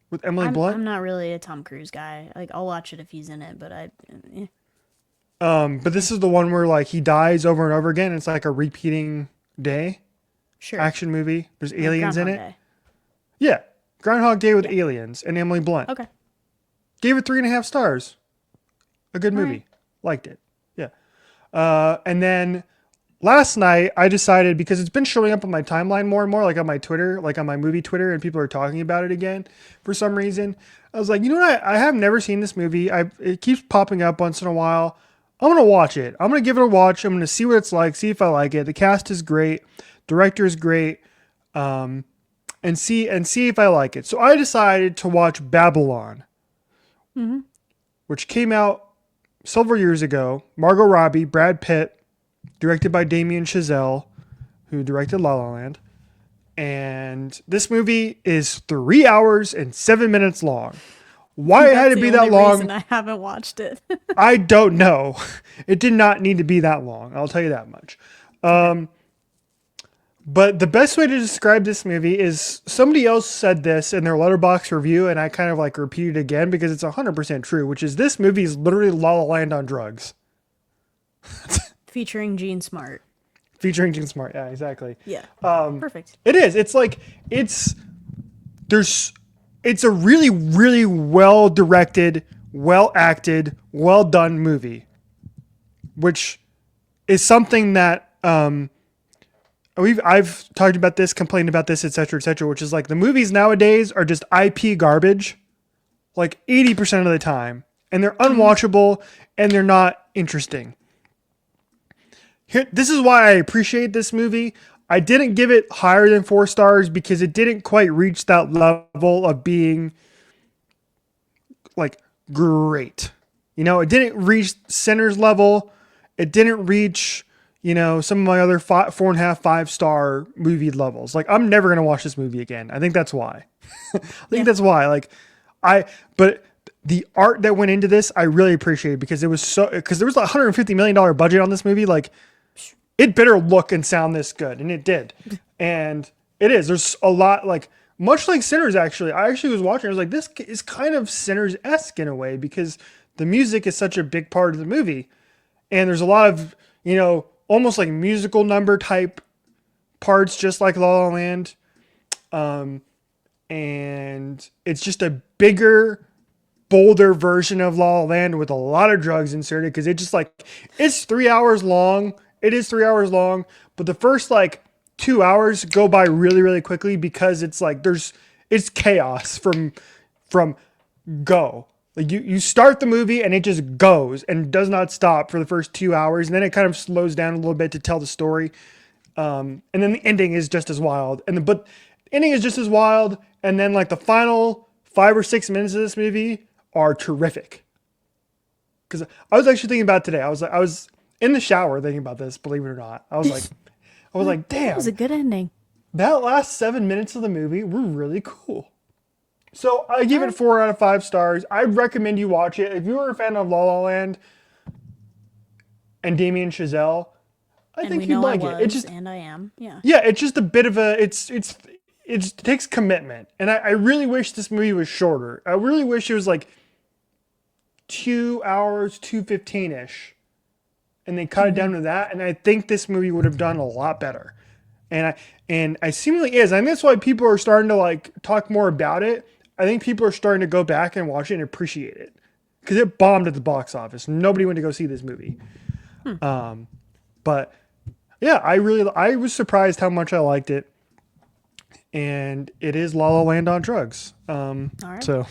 Speaker 1: With Emily Blunt.
Speaker 2: I'm not really a Tom Cruise guy. Like, I'll watch it if he's in it, but
Speaker 1: But this is the one where like he dies over and over again. It's like a repeating day action movie. There's aliens in it.
Speaker 2: Day.
Speaker 1: Yeah. Groundhog Day with aliens and Emily Blunt.
Speaker 2: Okay.
Speaker 1: Gave it 3.5 stars. A good movie.
Speaker 2: Right.
Speaker 1: Liked it. Yeah. And then last night I decided, because it's been showing up on my timeline more and more, like on my Twitter, like on my movie Twitter, and people are talking about it again for some reason. I was like, you know what? I have never seen this movie. It keeps popping up once in a while. I'm going to watch it. I'm going to give it a watch. I'm going to see what it's like, see if I like it. The cast is great. Director is great. And see if I like it. So I decided to watch Babylon, which came out several years ago. Margot Robbie, Brad Pitt, directed by Damien Chazelle, who directed La La Land. And this movie is 3 hours and 7 minutes long. Why it had to be that long?
Speaker 2: I haven't watched it.
Speaker 1: I don't know. It did not need to be that long. I'll tell you that much. But the best way to describe this movie is, somebody else said this in their Letterboxd review, and I kind of like repeat it again because it's 100% true, which is this movie is literally La La Land on drugs.
Speaker 2: Featuring Gene Smart.
Speaker 1: Featuring Gene Smart. Yeah, exactly.
Speaker 2: Yeah. Perfect.
Speaker 1: It is. It's like, it's a really, really well directed, well acted, well done movie, which is something that, I've talked about this, complained about this, etc., which is like the movies nowadays are just IP garbage, like 80% of the time, and they're unwatchable and they're not interesting. This is why I appreciate this movie. I didn't give it higher than 4 stars because it didn't quite reach that level of being like great. You know, it didn't reach Sinners level. It didn't reach, you know, some of my other 4.5, 5-star movie levels. Like, I'm never going to watch this movie again. I think that's why. That's why. Like, but the art that went into this, I really appreciate because there was a $150 million budget on this movie. Like, it better look and sound this good. And it did. And it is. There's a lot, like, much like Sinners, actually. I actually was watching. I was like, this is kind of Sinners-esque in a way because the music is such a big part of the movie. And there's a lot of, you know, almost like musical number type parts, just like La La Land. And it's just a bigger, bolder version of La La Land with a lot of drugs inserted because it's 3 hours long. It is 3 hours long, but the first like 2 hours go by really, really quickly because it's like it's chaos from go. Like you start the movie and it just goes and does not stop for the first 2 hours, and then it kind of slows down a little bit to tell the story. And then the ending is just as wild. But ending is just as wild, and then like the final 5 or 6 minutes of this movie are terrific. Because I was actually thinking about it today. I was in the shower thinking about this, believe it or not. I was like, damn.
Speaker 2: That was a good ending.
Speaker 1: That last 7 minutes of the movie were really cool. So I give it 4 out of 5 stars. I'd recommend you watch it. If you were a fan of La La Land and Damien Chazelle, I think you'd like it.
Speaker 2: And I am. Yeah.
Speaker 1: Yeah, it's just a bit of it takes commitment. And I really wish this movie was shorter. I really wish it was like 2 hours, 2:15-ish. And they cut it down to that. And I think this movie would have done a lot better. And I seemingly is. And that's why people are starting to like talk more about it. I think people are starting to go back and watch it and appreciate it. Because it bombed at the box office. Nobody went to go see this movie. But yeah, I was surprised how much I liked it. And it is La La Land on drugs.
Speaker 2: All right.
Speaker 1: So,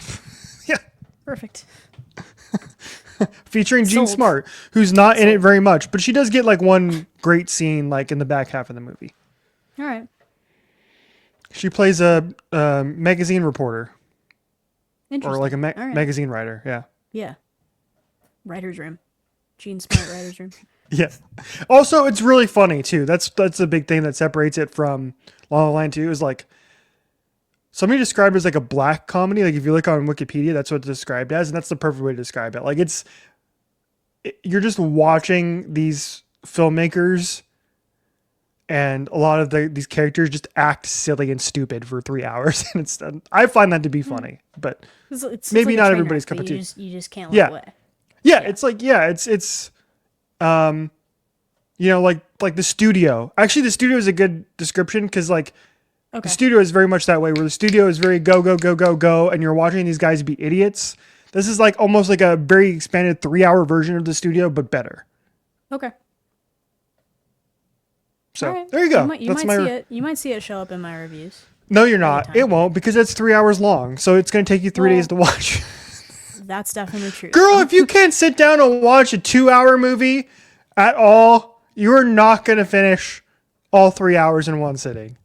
Speaker 1: yeah.
Speaker 2: Perfect.
Speaker 1: Featuring Jean Smart, who's not in it very much, but she does get like one great scene like in the back half of the movie.
Speaker 2: All right.
Speaker 1: She plays a magazine reporter.
Speaker 2: Interesting.
Speaker 1: Or like a magazine writer. Yeah.
Speaker 2: Yeah. Writer's room. Jean Smart writer's room.
Speaker 1: Yeah. Also, it's really funny too. That's the big thing that separates it from La La Land 2 is like somebody described it as like a black comedy. Like if you look on Wikipedia, that's what it's described as, and that's the perfect way to describe it. Like you're just watching these filmmakers and a lot of these characters just act silly and stupid for 3 hours. And I find that to be funny, but
Speaker 2: it's
Speaker 1: maybe
Speaker 2: like
Speaker 1: not everybody's cup of tea.
Speaker 2: You just can't look away.
Speaker 1: Yeah. It's like, it's you know, like the studio. Actually, the studio is a good description because like the studio is very much that way, where the studio is very go, go, go, go, go, and you're watching these guys be idiots. This is like almost like a very expanded 3-hour version of the studio, but better.
Speaker 2: Okay.
Speaker 1: So there you go.
Speaker 2: You might see it show up in my reviews.
Speaker 1: No, you're not. It won't because it's 3 hours long. So it's going to take you 3 days to watch.
Speaker 2: That's definitely true.
Speaker 1: Girl, if you can't sit down and watch a 2-hour movie at all, you're not going to finish all 3 hours in one sitting.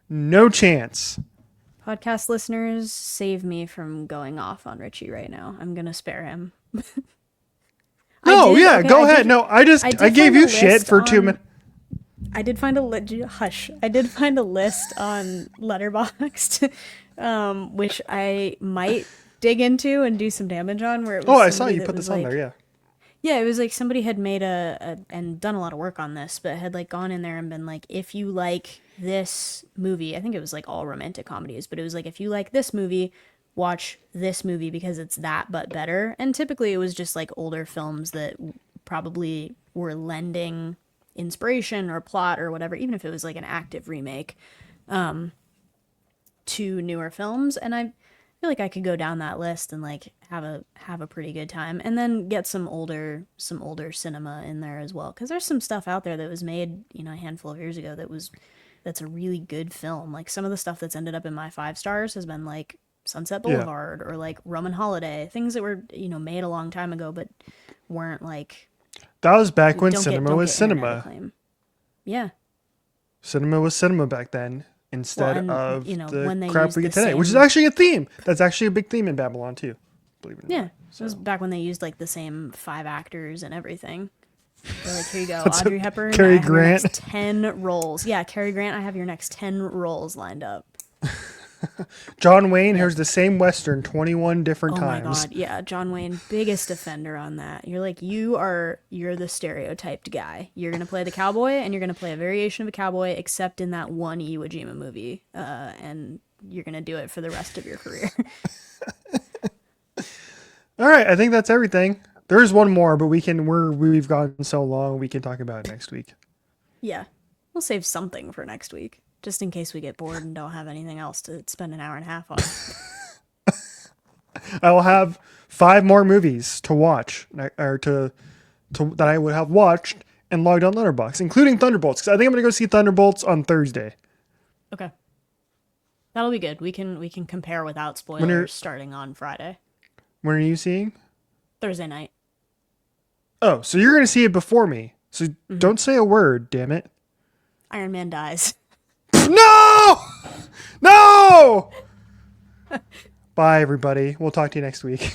Speaker 1: No chance.
Speaker 2: Podcast listeners, save me from going off on Richie right now. I'm going to spare him.
Speaker 1: Go ahead. I gave you shit for 2 minutes.
Speaker 2: I did find a list on Letterboxd, which I might dig into and do some damage on. Where it was
Speaker 1: I saw you put this on there. Yeah.
Speaker 2: Yeah, it was like somebody had made and done a lot of work on this, but had like gone in there and been like, if you like this movie, I think it was like all romantic comedies, but it was like, if you like this movie, watch this movie because it's that but better. And typically it was just like older films that probably were lending inspiration or plot or whatever, even if it was like an active remake, to newer films. And I feel like I could go down that list and like have a pretty good time, and then get some older cinema in there as well, because there's some stuff out there that was made, you know, a handful of years ago that was that's a really good film. Like some of the stuff that's ended up in my 5 stars has been like Sunset
Speaker 1: Yeah.
Speaker 2: Boulevard or like Roman Holiday, things that were, made a long time ago but weren't like
Speaker 1: That was back when
Speaker 2: don't
Speaker 1: cinema
Speaker 2: get
Speaker 1: was
Speaker 2: internet
Speaker 1: cinema.
Speaker 2: acclaim. Yeah.
Speaker 1: Cinema was cinema back then instead
Speaker 2: and
Speaker 1: of
Speaker 2: when
Speaker 1: the
Speaker 2: they
Speaker 1: crap
Speaker 2: used
Speaker 1: we get
Speaker 2: the
Speaker 1: today, which is
Speaker 2: same-
Speaker 1: actually a theme. That's actually a big theme in Babylon too. Believe it or
Speaker 2: Yeah.
Speaker 1: not.
Speaker 2: It was back when they used like the same 5 actors and everything. They're like, here you go,
Speaker 1: That's
Speaker 2: Audrey Hepburn.
Speaker 1: Cary
Speaker 2: I have your
Speaker 1: Grant.
Speaker 2: next 10 roles. Yeah, Cary Grant, I have your next 10 roles lined up.
Speaker 1: John Wayne, here's the same Western 21 different
Speaker 2: Oh my
Speaker 1: times.
Speaker 2: god, yeah, John Wayne, biggest offender on that. You're like, you're the stereotyped guy. You're gonna play the cowboy, and you're gonna play a variation of a cowboy, except in that one Iwo Jima movie, and you're gonna do it for the rest of your career.
Speaker 1: All right, I think that's everything. There is one more, but we've gone so long, we can talk about it next week.
Speaker 2: Yeah, we'll save something for next week, just in case we get bored and don't have anything else to spend an hour and a half on.
Speaker 1: I will have 5 more movies to watch, or to that I would have watched and logged on Letterboxd, including Thunderbolts, because I think I'm gonna go see Thunderbolts on Thursday.
Speaker 2: Okay, that'll be good. We can compare without spoilers starting on Friday,
Speaker 1: When are you seeing?
Speaker 2: Thursday night.
Speaker 1: Oh, so you're gonna see it before me. So don't say a word, damn it.
Speaker 2: Iron Man dies.
Speaker 1: No! No! Bye, everybody. We'll talk to you next week.